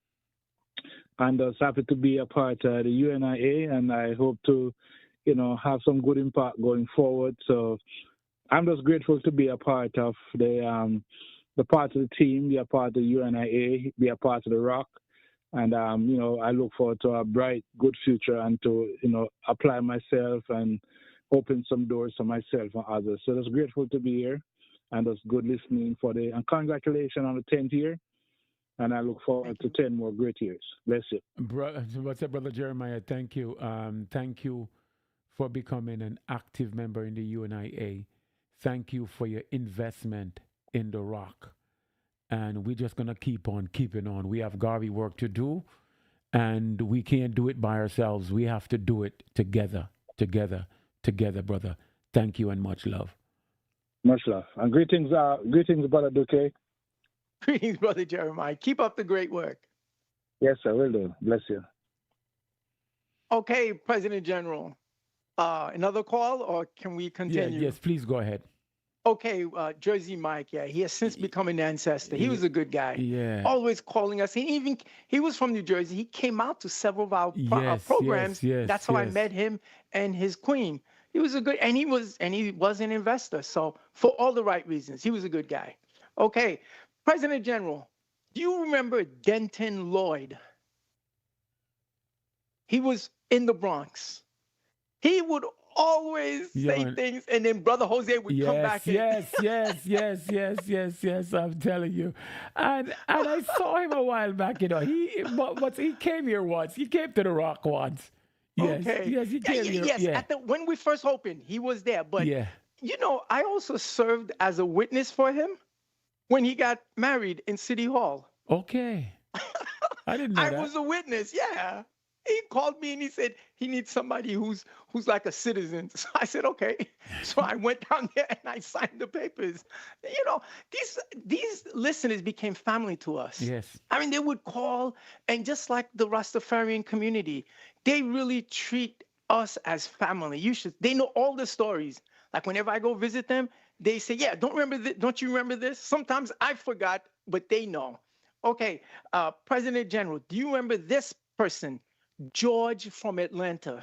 and I was happy to be a part of the UNIA, and I hope to, have some good impact going forward. So I'm just grateful to be a part of the part of the team, be a part of the UNIA, be a part of the Rock. And, I look forward to a bright, good future and to, apply myself and open some doors for myself and others. So it's grateful to be here, and it's good listening and congratulations on the 10th year. And I look forward to 10 more great years. Bless you. What's up, Brother Jeremiah? Thank you. Thank you for becoming an active member in the UNIA. Thank you for your investment in the Rock. And we're just going to keep on keeping on. We have Garvey work to do, and we can't do it by ourselves. We have to do it together, brother. Thank you and much love. Much love. And greetings, Brother Duque. Greetings, Brother Jeremiah. Keep up the great work. Yes, I will do. Bless you. Okay, President General. Another call, or can we continue? Yes, please go ahead. Okay, Jersey Mike, he has since become an ancestor. He was a good guy. Yeah. Always calling us. He was from New Jersey. He came out to several of our programs. That's how I met him and his queen. He was a good, and he was an investor. So for all the right reasons, he was a good guy. Okay, President General, do you remember Denton Lloyd? He was in the Bronx. He would always say things, and then Brother Jose would come back. Yes. I'm telling you, and I saw him a while back. He came here once. He came to the Rock once. Yes, he came here. Yes, when we first opened, he was there. But I also served as a witness for him when he got married in City Hall. Okay, I didn't know that. I was a witness. Yeah. He called me and he said he needs somebody who's like a citizen. So I said, okay. So I went down there and I signed the papers. These listeners became family to us. Yes. I mean, they would call, and just like the Rastafarian community, they really treat us as family. They know all the stories. Like whenever I go visit them, they say, don't you remember this? Sometimes I forgot, but they know. Okay, President General, do you remember this person, George from Atlanta?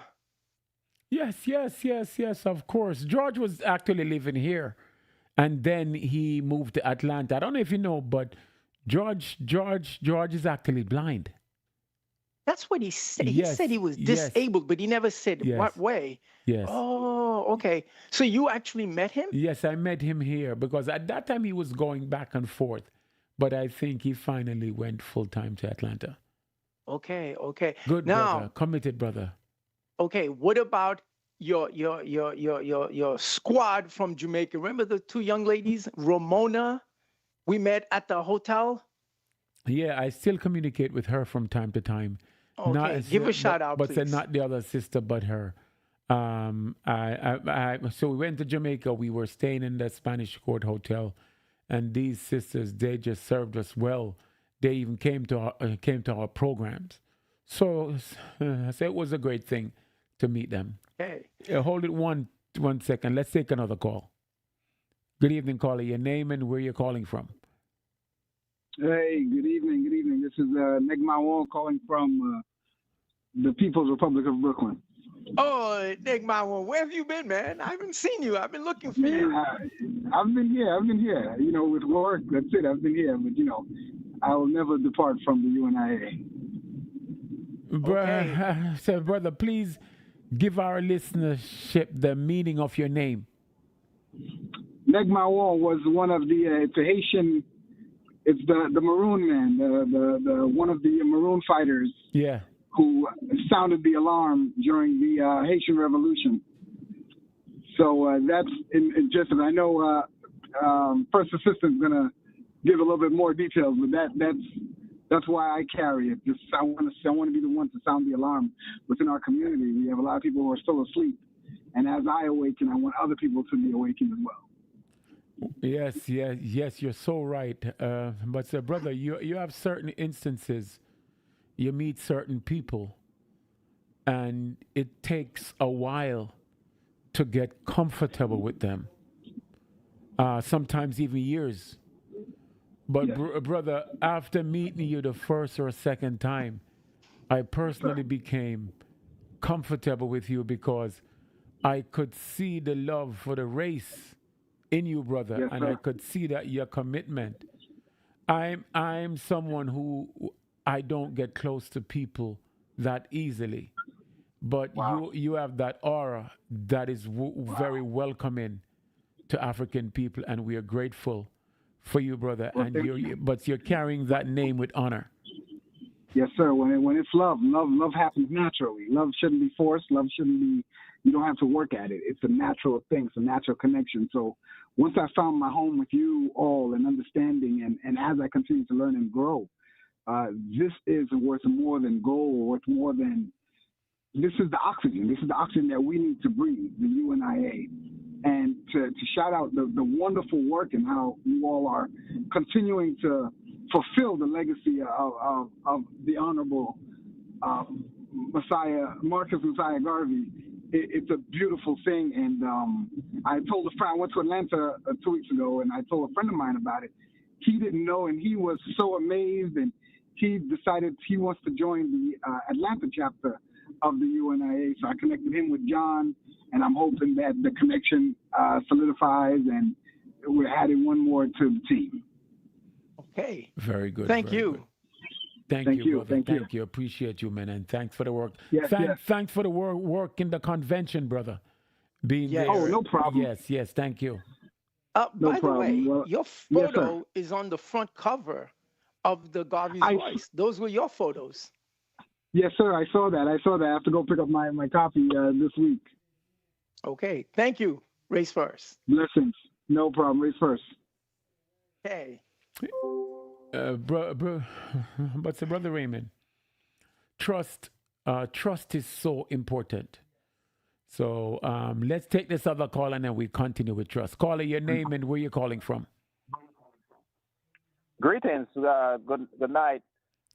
Yes, of course. George was actually living here, and then he moved to Atlanta. I don't know if you know, but George is actually blind. That's what he said. He said he Yes, was yes, disabled, but he never said what yes, way. yes. Oh, okay. So you actually met him? Yes, I met him here because at that time he was going back and forth, but I think he finally went full time to Atlanta. Okay, okay. Good brother, Now, committed brother. okay, what about your squad from Jamaica? Remember the two young ladies, Ramona? We met at the hotel. Yeah, I still communicate with her from time to time. Not Okay, as, give a shout out, but say please. not the other sister, but her. So we went to Jamaica. We were staying in the Spanish Court Hotel, and these sisters, they just served us well. They even came to our programs. So, so it was a great thing to meet them. Okay. Hold it one second. Let's take another call. Good evening, caller. Your name and where you're calling from. Hey, good evening. Good evening. This is Negma Wong calling from the People's Republic of Brooklyn. Oh, Nick Mawon, where have you been, man? I haven't seen you. I've been looking for you. I've been here. I've been here. You know, with work, that's it. I've been here. But, you know, I will never depart from the UNIA. Okay. So, brother, please give our listenership the meaning of your name. Negma Wong was one of the, it's a Haitian, it's the Maroon man, the one of the Maroon fighters. Yeah. Who sounded the alarm during the Haitian Revolution. So that's in just, I know First Assistant's gonna give a little bit more details, but that's why I carry it. Just I want to be the one to sound the alarm within our community. We have a lot of people who are still asleep, and as I awaken, I want other people to be awakened as well. Yes, you're so right. But brother, you have certain instances. You meet certain people, and it takes a while to get comfortable with them. Sometimes even years. But brother, after meeting you the first or second time, I personally became comfortable with you because I could see the love for the race in you, brother, and I could see that your commitment. I'm someone who I don't get close to people that easily, but you have that aura that is very welcoming to African people, and we are grateful for you, brother. Well, but you're carrying that name with honor. Yes, sir. When it's love happens naturally. Love shouldn't be forced. Love shouldn't be. You don't have to work at it. It's a natural thing. It's a natural connection. So once I found my home with you all and understanding, and as I continue to learn and grow. This is worth more than gold, worth more than, this is the oxygen. This is the oxygen that we need to breathe, the UNIA. And to shout out the wonderful work and how you all are continuing to fulfill the legacy of the Honorable Marcus Messiah Garvey. It's a beautiful thing. And I told a friend, I went to Atlanta 2 weeks ago, and I told a friend of mine about it. He didn't know, and he was so amazed, and he decided he wants to join the Atlanta chapter of the UNIA. So I connected him with John, and I'm hoping that the connection solidifies, and we're adding one more to the team. Okay. Very good. Thank you. Good. Thank you, brother. Thank you. Appreciate you, man, and thanks for the work. Yes, Thanks for the work in the convention, brother. Being there. Oh, no problem. Yes. Thank you. No by problem. the way, Well, your photo is on the front cover of the Garvey's Voice. Those were your photos. Yes, sir. I saw that. I have to go pick up my copy this week. Okay. Thank you. Race first. Blessings. No problem. Race first. Okay. But brother Raymond, trust is so important. So let's take this other call and then we continue with trust. Caller, your name and where you're calling from. Greetings. Good night.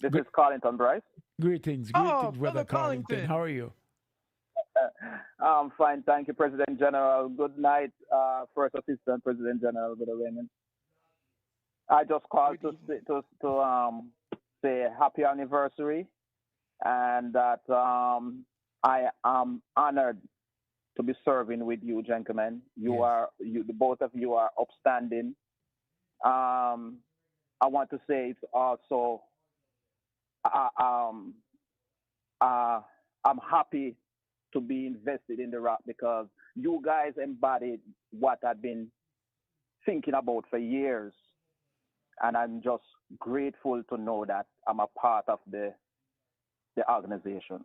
This is Carlington Bryce. Greetings, brother Carlington. How are you? I'm fine, thank you, President General. Good night, First Assistant President General, Brother Raymond. I just called to say happy anniversary, and that I am honored to be serving with you, gentlemen. The both of you are upstanding. I want to say it's also uh, um, I'm happy to be invested in the rock because you guys embodied what I've been thinking about for years, and I'm just grateful to know that I'm a part of the organization.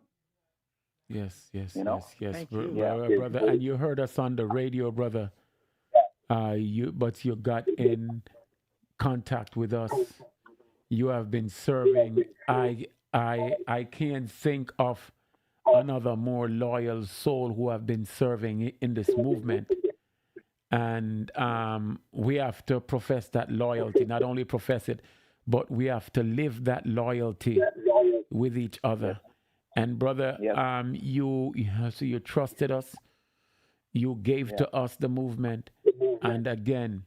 Yes, yes, You know? yes, yes, Thank you. brother. And you heard us on the radio, brother. But you got in contact with us. You have been serving. I can't think of another more loyal soul who have been serving in this movement. And we have to profess that loyalty, not only profess it, but we have to live that loyalty with each other. And brother, so you trusted us, you gave to us the movement, and again,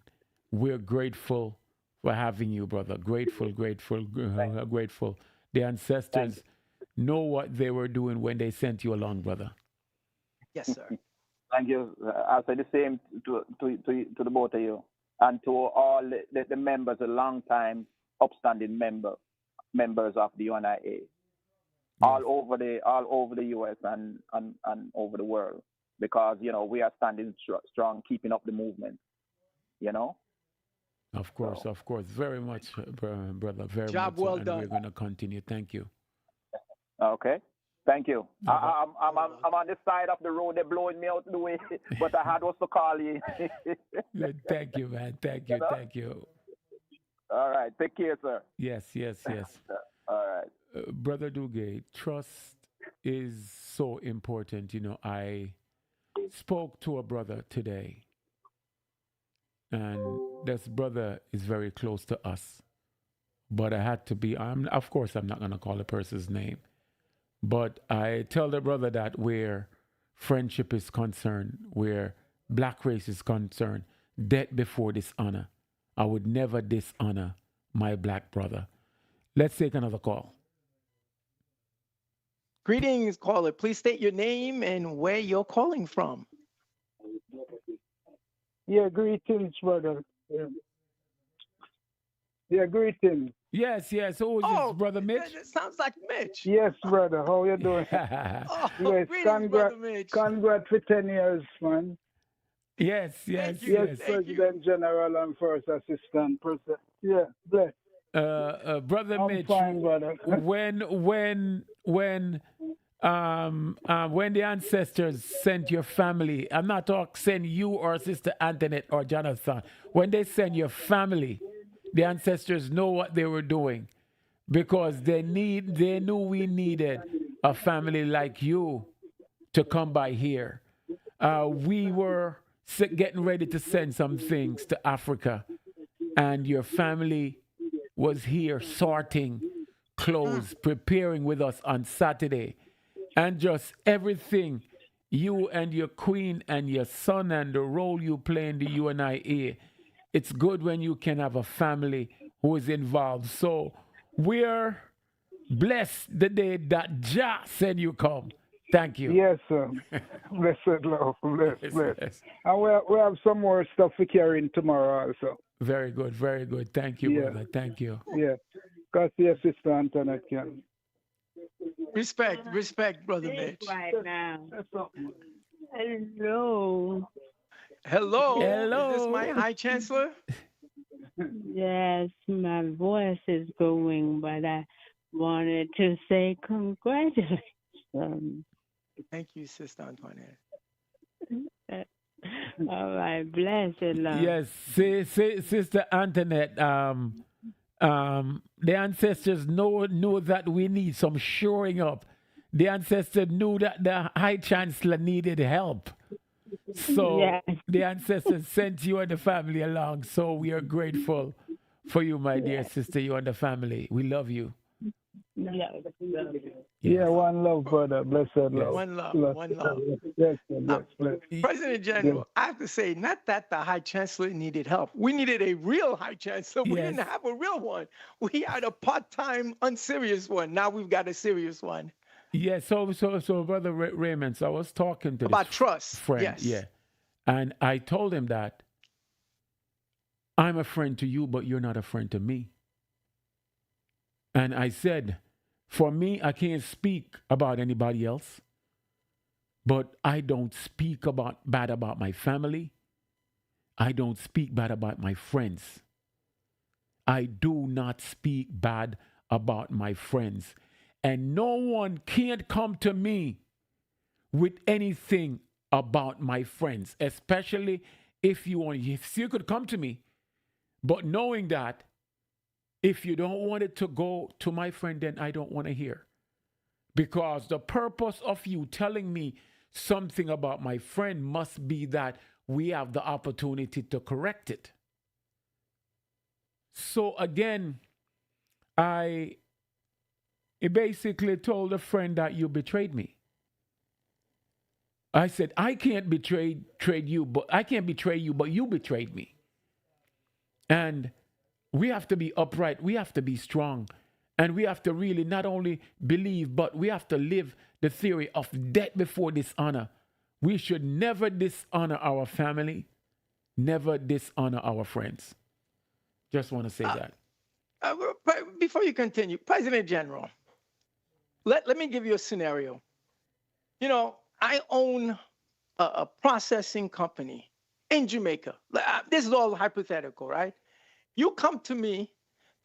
we're grateful for having you, brother. Grateful, grateful. The ancestors know what they were doing when they sent you along, brother. Yes, sir. Thank you. I'll say the same to the both of you, and to all the members, the long time upstanding members of the UNIA, all over the U.S. and over the world, because we are standing strong, keeping up the movement. Of course, very much, brother. Very Job much. So, well and done. we're gonna continue. Thank you. Okay. Thank you. I'm on the side of the road. They're blowing me out the way, but I had was to call you. Good. Thank you, man. Thank you. Thank you. All right. Take care, sir. Yes. All right. Brother Duguay, trust is so important. I spoke to a brother today, and this brother is very close to us. But I had to be, of course, I'm not going to call the person's name. But I tell the brother that where friendship is concerned, where black race is concerned, death before dishonor. I would never dishonor my black brother. Let's take another call. Greetings, caller. Please state your name and where you're calling from. Yeah, greetings, brother. Yeah, greetings. Yes. Who is this, brother Mitch? It sounds like Mitch. Yes, brother. How you doing? Oh, Yes, greetings, brother Mitch. congrats for 10 years, man. Yes. Yes, President General and First Assistant. Yeah, bless. Brother I'm Mitch, fine, brother. when the ancestors sent your family, I'm not talking send you or Sister Antoinette or Jonathan. When they send your family, the ancestors know what they were doing, because they knew we needed a family like you to come by here. We were getting ready to send some things to Africa, and your family was here sorting clothes, preparing with us on Saturday, and just everything, you and your queen and your son and the role you play in the UNIA. It's good when you can have a family who is involved. So we're blessed the day that Jah said you come. Thank you. Yes, sir. Blessed Lord. Bless. Yes. And we have some more stuff we carrying tomorrow also. Very good. Thank you, brother. Thank you. Yeah. God see your sister Antoinette can. Respect, brother Mitch. Right now. Hello. Hello. Is this my High Chancellor? Yes, my voice is going, but I wanted to say congratulations. Thank you, Sister Antoinette. All right, blessed Lord. Yes, Sister Antoinette, the ancestors knew that we need some shoring up. The ancestors knew that the High Chancellor needed help. So the ancestors sent you and the family along. So we are grateful for you, my dear sister, you and the family. We love you. Love you. Yeah, one love, brother. Blessed love. Yes. One love, Bless, one love. bless, Now, bless. President General, I have to say, not that the High Chancellor needed help. We needed a real High Chancellor. We Yes. didn't have a real one. We had a part-time, unserious one. Now we've got a serious one. Yeah, so Brother Raymond, so I was talking to About this trust, friend, yes. yeah, and I told him that I'm a friend to you, but you're not a friend to me. And I said, for me, I can't speak about anybody else, but I don't speak bad about my family. I don't speak bad about my friends. I do not speak bad about my friends. And no one can't come to me with anything about my friends, especially if you want. If you could come to me, but knowing that if you don't want it to go to my friend, then I don't want to hear. Because the purpose of you telling me something about my friend must be that we have the opportunity to correct it. So again, I basically told a friend that you betrayed me. I said, I can't betray you, but I can't betray you, but you betrayed me. And we have to be upright. We have to be strong. And we have to really not only believe, but we have to live the theory of death before dishonor. We should never dishonor our family, never dishonor our friends. Just want to say that. Before you continue, President General, let me give you a scenario. You know, I own a processing company in Jamaica. This is all hypothetical, right? You come to me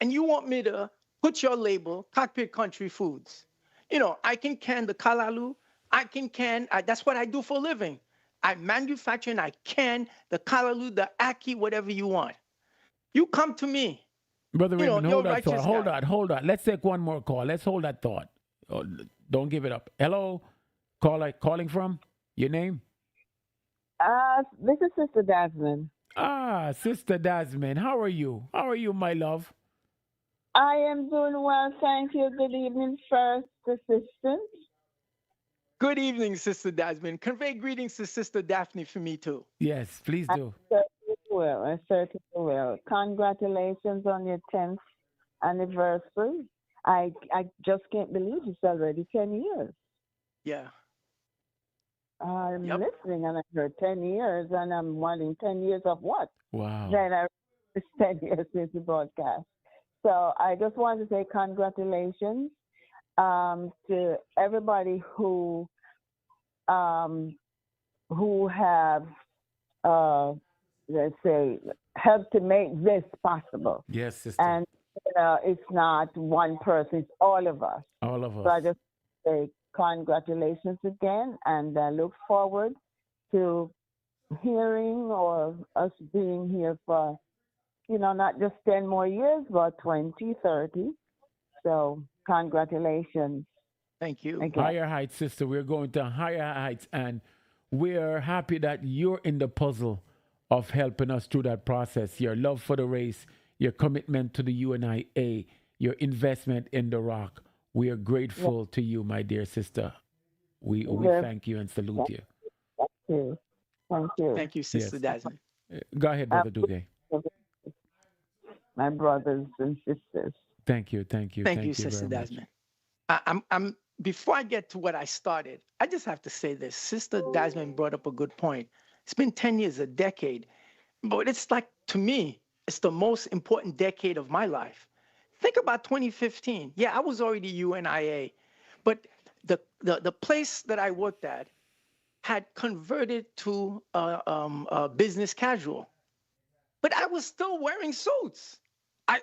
and you want me to put your label, Cockpit Country Foods. You know, I can can the kalalu. I can can, that's what I do for a living. I manufacture and I can the kalalu, the ackee, whatever you want. You come to me. Brother You know, Raymond, you're hold a that thought. righteous Hold guy. on, hold on. Let's take one more call. Let's hold that thought. Oh, don't give it up. Hello? Calling from? Your name? This is Sister Desmond. Ah, Sister Desmond. How are you? How are you, my love? I am doing well, thank you. Good evening, First Assistant. Good evening, Sister Desmond. Convey greetings to Sister Daphne for me, too. Yes, please do. I certainly will. Congratulations on your 10th anniversary. I just can't believe it's already 10 years. Yeah. I'm listening and I heard 10 years and I'm wanting 10 years of what? Wow. Then it's 10 years since the broadcast. So I just want to say congratulations to everybody who have, let's say, helped to make this possible. Yes, sister. And it's not one person, it's all of us. All of us. So I just say congratulations again, and I look forward to hearing or us being here for, not just 10 more years, but 20, 30. So congratulations. Thank you. Again. Higher heights, sister. We're going to higher heights, and we're happy that you're in the puzzle of helping us through that process. Your love for the race, your commitment to the UNIA, your investment in the rock. We are grateful to you, my dear sister. We thank you and salute you. Thank you. Thank you. Thank you, Sister Desmond. Go ahead, Brother Dugue. My brothers and sisters. Thank you. Thank you. Thank you, Sister very much. Desmond. I'm before I get to what I started, I just have to say this. Sister Desmond brought up a good point. It's been 10 years, a decade. But it's like, to me, it's the most important decade of my life. Think about 2015. Yeah, I was already UNIA, but the place that I worked at had converted to business casual. But I was still wearing suits. I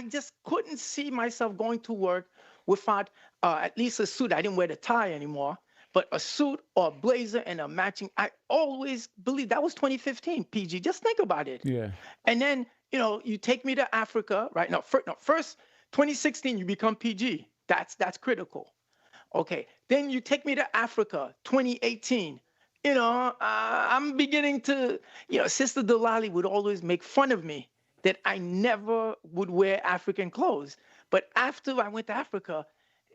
just couldn't see myself going to work without at least a suit. I didn't wear the tie anymore, but a suit or a blazer and a matching. I always believed that was 2015, PG. Just think about it. Yeah. And then, you take me to Africa, right? First 2016, you become PG. That's critical. Okay. Then you take me to Africa, 2018. I'm beginning to, Sister Delali would always make fun of me that I never would wear African clothes. But after I went to Africa,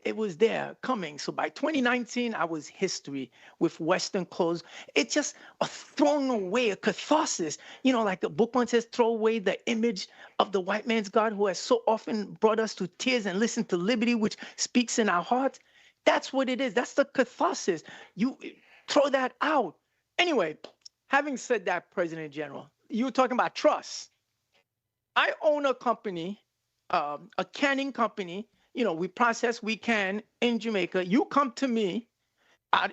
it was there coming. So by 2019, I was history with Western clothes. It's just a throwing away, a catharsis. You know, like the book one says, throw away the image of the white man's God who has so often brought us to tears and listen to liberty, which speaks in our hearts. That's what it is. That's the catharsis. You throw that out. Anyway, having said that, President General, you were talking about trust. I own a company, a canning company. You know, we process, we can in Jamaica. You come to me,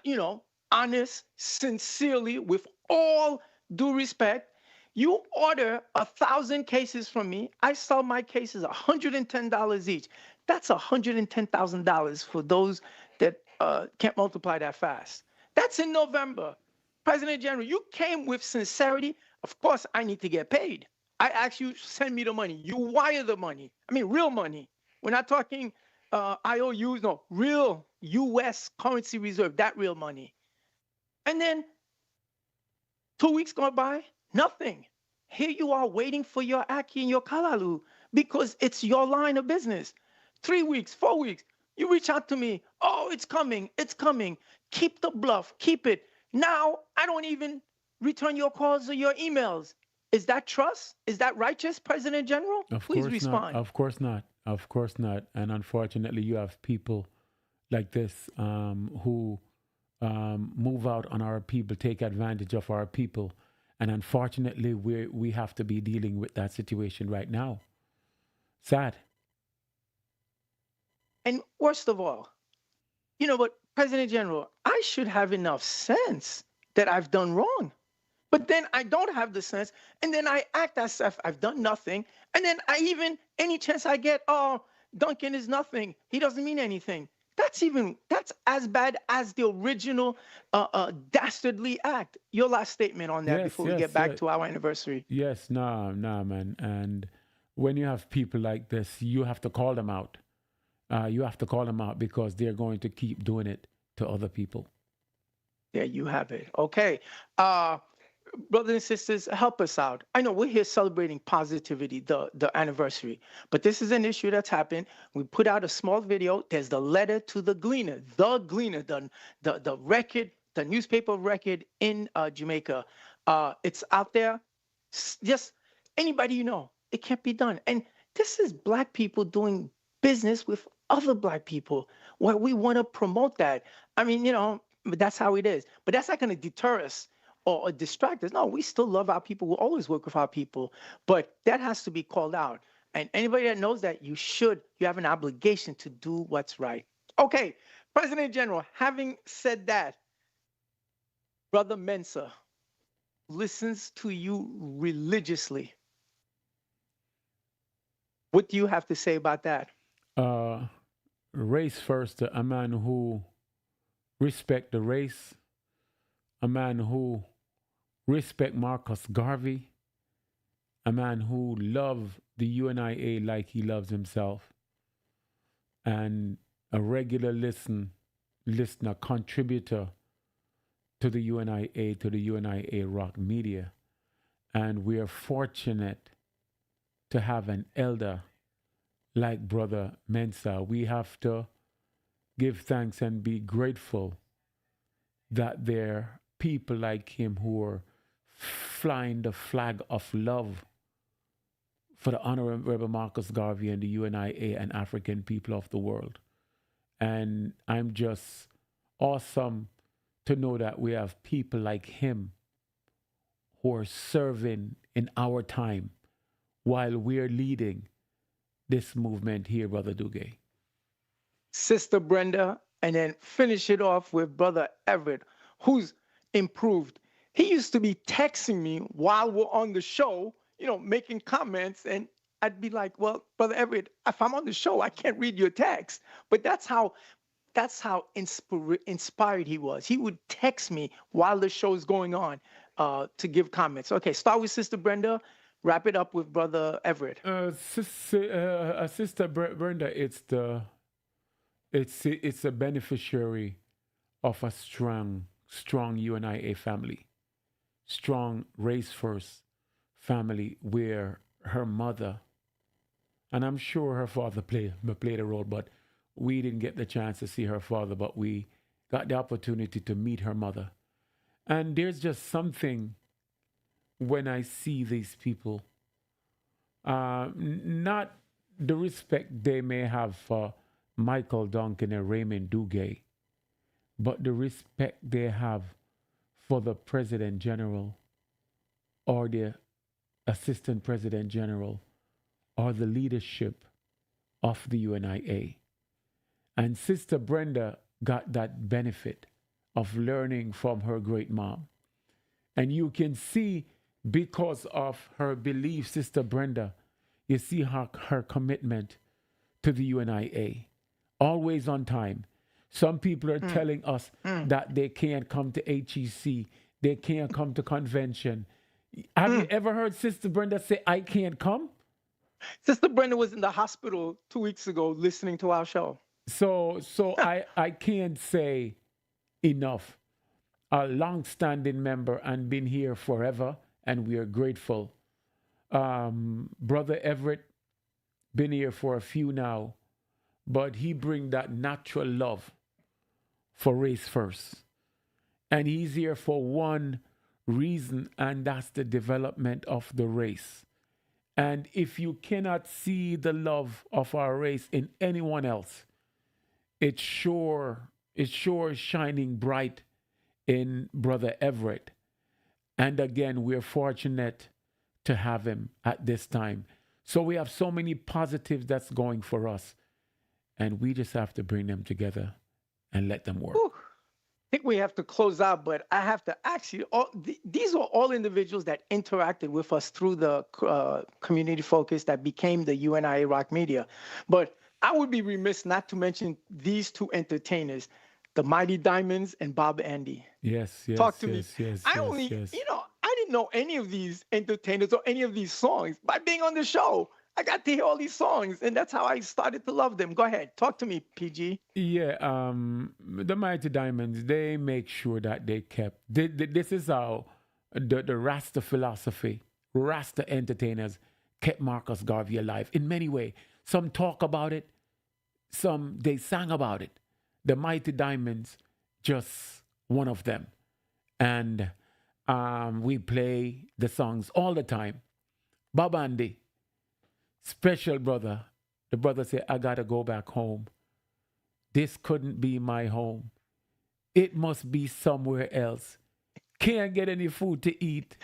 you know, honest, sincerely, with all due respect. You order 1,000 cases from me. I sell my cases $110 each. That's $110,000 for those that can't multiply that fast. That's in November. President General, you came with sincerity. Of course, I need to get paid. I ask you, send me the money. You wire the money. I mean, real money. We're not talking IOUs, no, real U.S. currency reserve, that real money. And then 2 weeks go by, nothing. Here you are waiting for your Aki and your Kalalu because it's your line of business. 3 weeks, 4 weeks, you reach out to me. Oh, it's coming, it's coming. Keep the bluff, keep it. Now I don't even return your calls or your emails. Is that trust? Is that righteous, President General? Please respond. Of course not. Of course not. And unfortunately, you have people like this who move out on our people, take advantage of our people. And unfortunately, we have to be dealing with that situation right now. Sad. And worst of all, you know what, President General, I should have enough sense that I've done wrong. But then I don't have the sense, and then I act as if I've done nothing, and then any chance I get, oh, Duncan is nothing. He doesn't mean anything. That's as bad as the original dastardly act. Your last statement on that before we get back to our anniversary. Yes, nah, man. And when you have people like this, you have to call them out. You have to call them out because they're going to keep doing it to other people. There you have it. Okay. Brothers and sisters, help us out. I know we're here celebrating positivity, the anniversary, but this is an issue that's happened. We put out a small video. There's the letter to the Gleaner, the record, the newspaper record in Jamaica. It's out there. Just anybody you know, it can't be done. And this is Black people doing business with other Black people where we want to promote that. I mean, you know, but that's how it is. But that's not going to deter us or distract us. No, we still love our people. We'll always work with our people. But that has to be called out. And anybody that knows that, you have an obligation to do what's right. Okay, President General, having said that, Brother Mensah listens to you religiously. What do you have to say about that? Race first, a man who respect the race, a man who respect Marcus Garvey, a man who love the UNIA like he loves himself, and a regular listener, contributor to the UNIA Rock Media. And we are fortunate to have an elder like Brother Mensah. We have to give thanks and be grateful that there are people like him who are flying the flag of love for the Honorable Marcus Garvey and the UNIA and African people of the world. And I'm just awesome to know that we have people like him who are serving in our time while we're leading this movement here, Brother Duguay. Sister Brenda, and then finish it off with Brother Everett, who's improved. He used to be texting me while we're on the show, you know, making comments, and I'd be like, well, Brother Everett, if I'm on the show, I can't read your text. But that's how inspired he was. He would text me while the show is going on to give comments. Okay, start with Sister Brenda, wrap it up with Brother Everett. Sister Brenda, it's a beneficiary of a strong UNIA family, strong race first family where her mother, and I'm sure her father played a role, but we didn't get the chance to see her father, but we got the opportunity to meet her mother. And there's just something when I see these people, not the respect they may have for Michael Duncan and Raymond Duguay, but the respect they have for the President General or the Assistant President General or the leadership of the UNIA. And Sister Brenda got that benefit of learning from her great mom. And you can see, because of her belief, Sister Brenda, you see her commitment to the UNIA. Always on time. Some people are telling us that they can't come to HEC, they can't come to convention. Have you ever heard Sister Brenda say, I can't come? Sister Brenda was in the hospital 2 weeks ago listening to our show. So I can't say enough. A long-standing member and been here forever, and we are grateful. Brother Everett, been here for a few now, but he bring that natural love for race first. And he's here for one reason, and that's the development of the race. And if you cannot see the love of our race in anyone else, it's sure shining bright in Brother Everett. And again, we're fortunate to have him at this time. So we have so many positives that's going for us. And we just have to bring them together and let them work. Whew. I think we have to close out, but I have to ask you, these are all individuals that interacted with us through the community focus that became the UNIA Rock Media. But I would be remiss not to mention these two entertainers, the Mighty Diamonds and Bob Andy. Yes. Talk to me. Yes. I didn't know any of these entertainers or any of these songs. By being on the show, I got to hear all these songs, and that's how I started to love them. Go ahead. Talk to me, PG. Yeah, the Mighty Diamonds, they make sure that they kept... This is how the Rasta philosophy, Rasta entertainers kept Marcus Garvey alive in many ways. Some talk about it, some they sang about it. The Mighty Diamonds, just one of them. And we play the songs all the time. Bob Andy, special brother. The brother said, I got to go back home. This couldn't be my home. It must be somewhere else. Can't get any food to eat.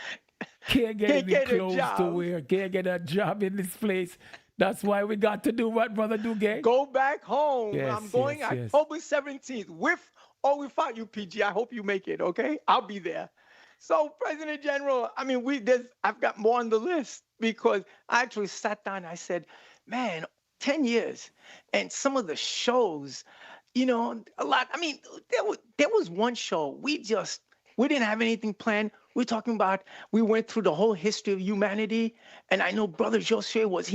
Can't get any clothes to wear. Can't get a job in this place. That's why we got to do what, Brother Duguay? Go back home. Yes, I'm going October 17th with or without you, PG. I hope you make it, okay? I'll be there. So, President General, I mean, I've got more on the list because I actually sat down and I said, man, 10 years. And some of the shows, a lot. I mean, there was one show we didn't have anything planned. We're talking about, we went through the whole history of humanity. And I know Brother Josue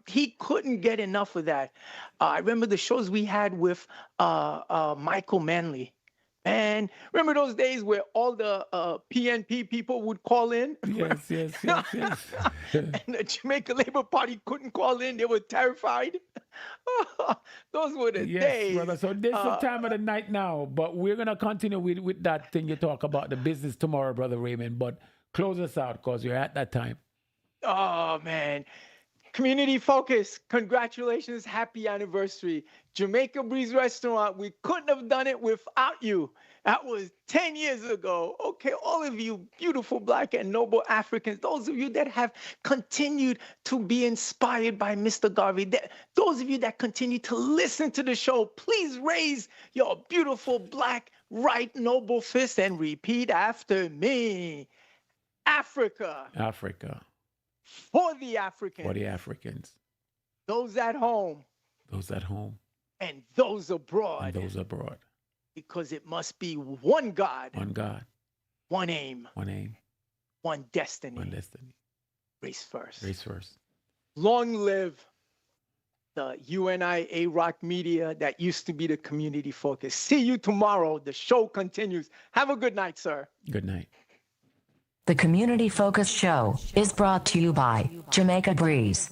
he couldn't get enough of that. I remember the shows we had with Michael Manley. And remember those days where all the PNP people would call in? Yes. And the Jamaica Labour Party couldn't call in. They were terrified. Those were the days. Yes, brother. So this is the time of the night now. But we're going to continue with that thing you talk about, the business tomorrow, Brother Raymond. But close us out because you're at that time. Oh, man. Community focus. Congratulations. Happy anniversary. Jamaica Breeze Restaurant. We couldn't have done it without you. That was 10 years ago. Okay, all of you beautiful Black and noble Africans, those of you that have continued to be inspired by Mr. Garvey, those of you that continue to listen to the show, please raise your beautiful Black right noble fist and repeat after me. Africa. For the Africans. Those at home. And those abroad. Because it must be one God. One aim. One destiny. Race first. Long live the UNIA Rock Media that used to be the community focus. See you tomorrow. The show continues. Have a good night, sir. Good night. The Community Focus Show is brought to you by Jamaica Breeze.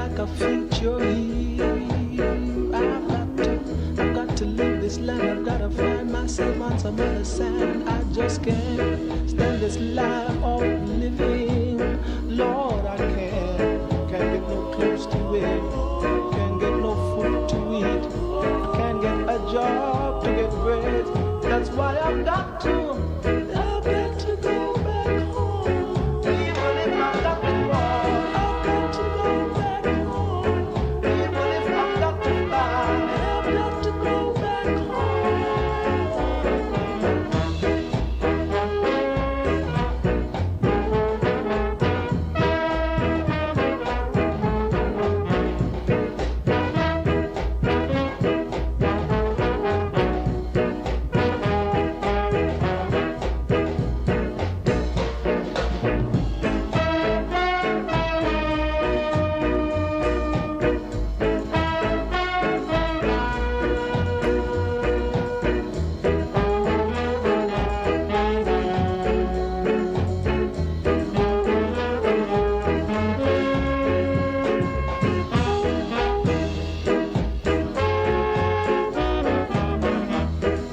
like a future here. I've got to leave this land. I've got to find myself on some other sand. I just can't stand this life of living. Lord, I can't get no close to it. Can't get no food to eat. Can't get a job to get bread. That's why I've got to go back home. Even if I've got to walk, I've got to go back home. Even if I've got to fly, I've got to go back home.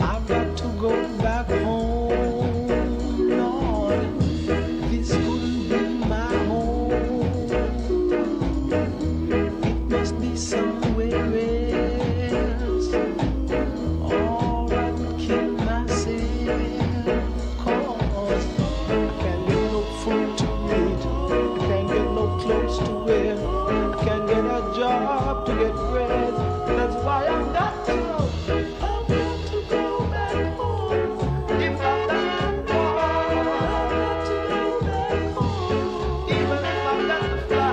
I've got to go back home, Lord. This couldn't be my home. It must be somewhere else. Or I would kill myself. 'Cause I can't get no food to eat. I can't get no clothes to wear. I can't get a job to get bread. That's why I've got to go back home. If I've got to go, I've got to go back home. Even if I've got to fly,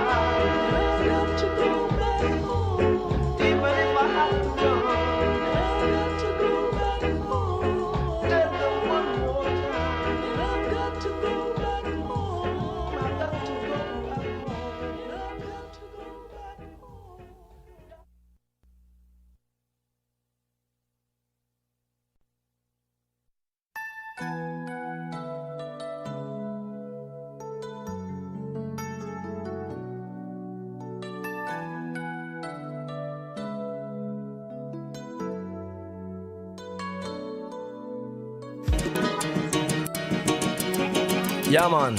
I've got to go back home. Even if I have to run, I've got to go back home. Tell them one more time, I've got to go back home. I've got to go back home. I've got to go back home. Yeah, man.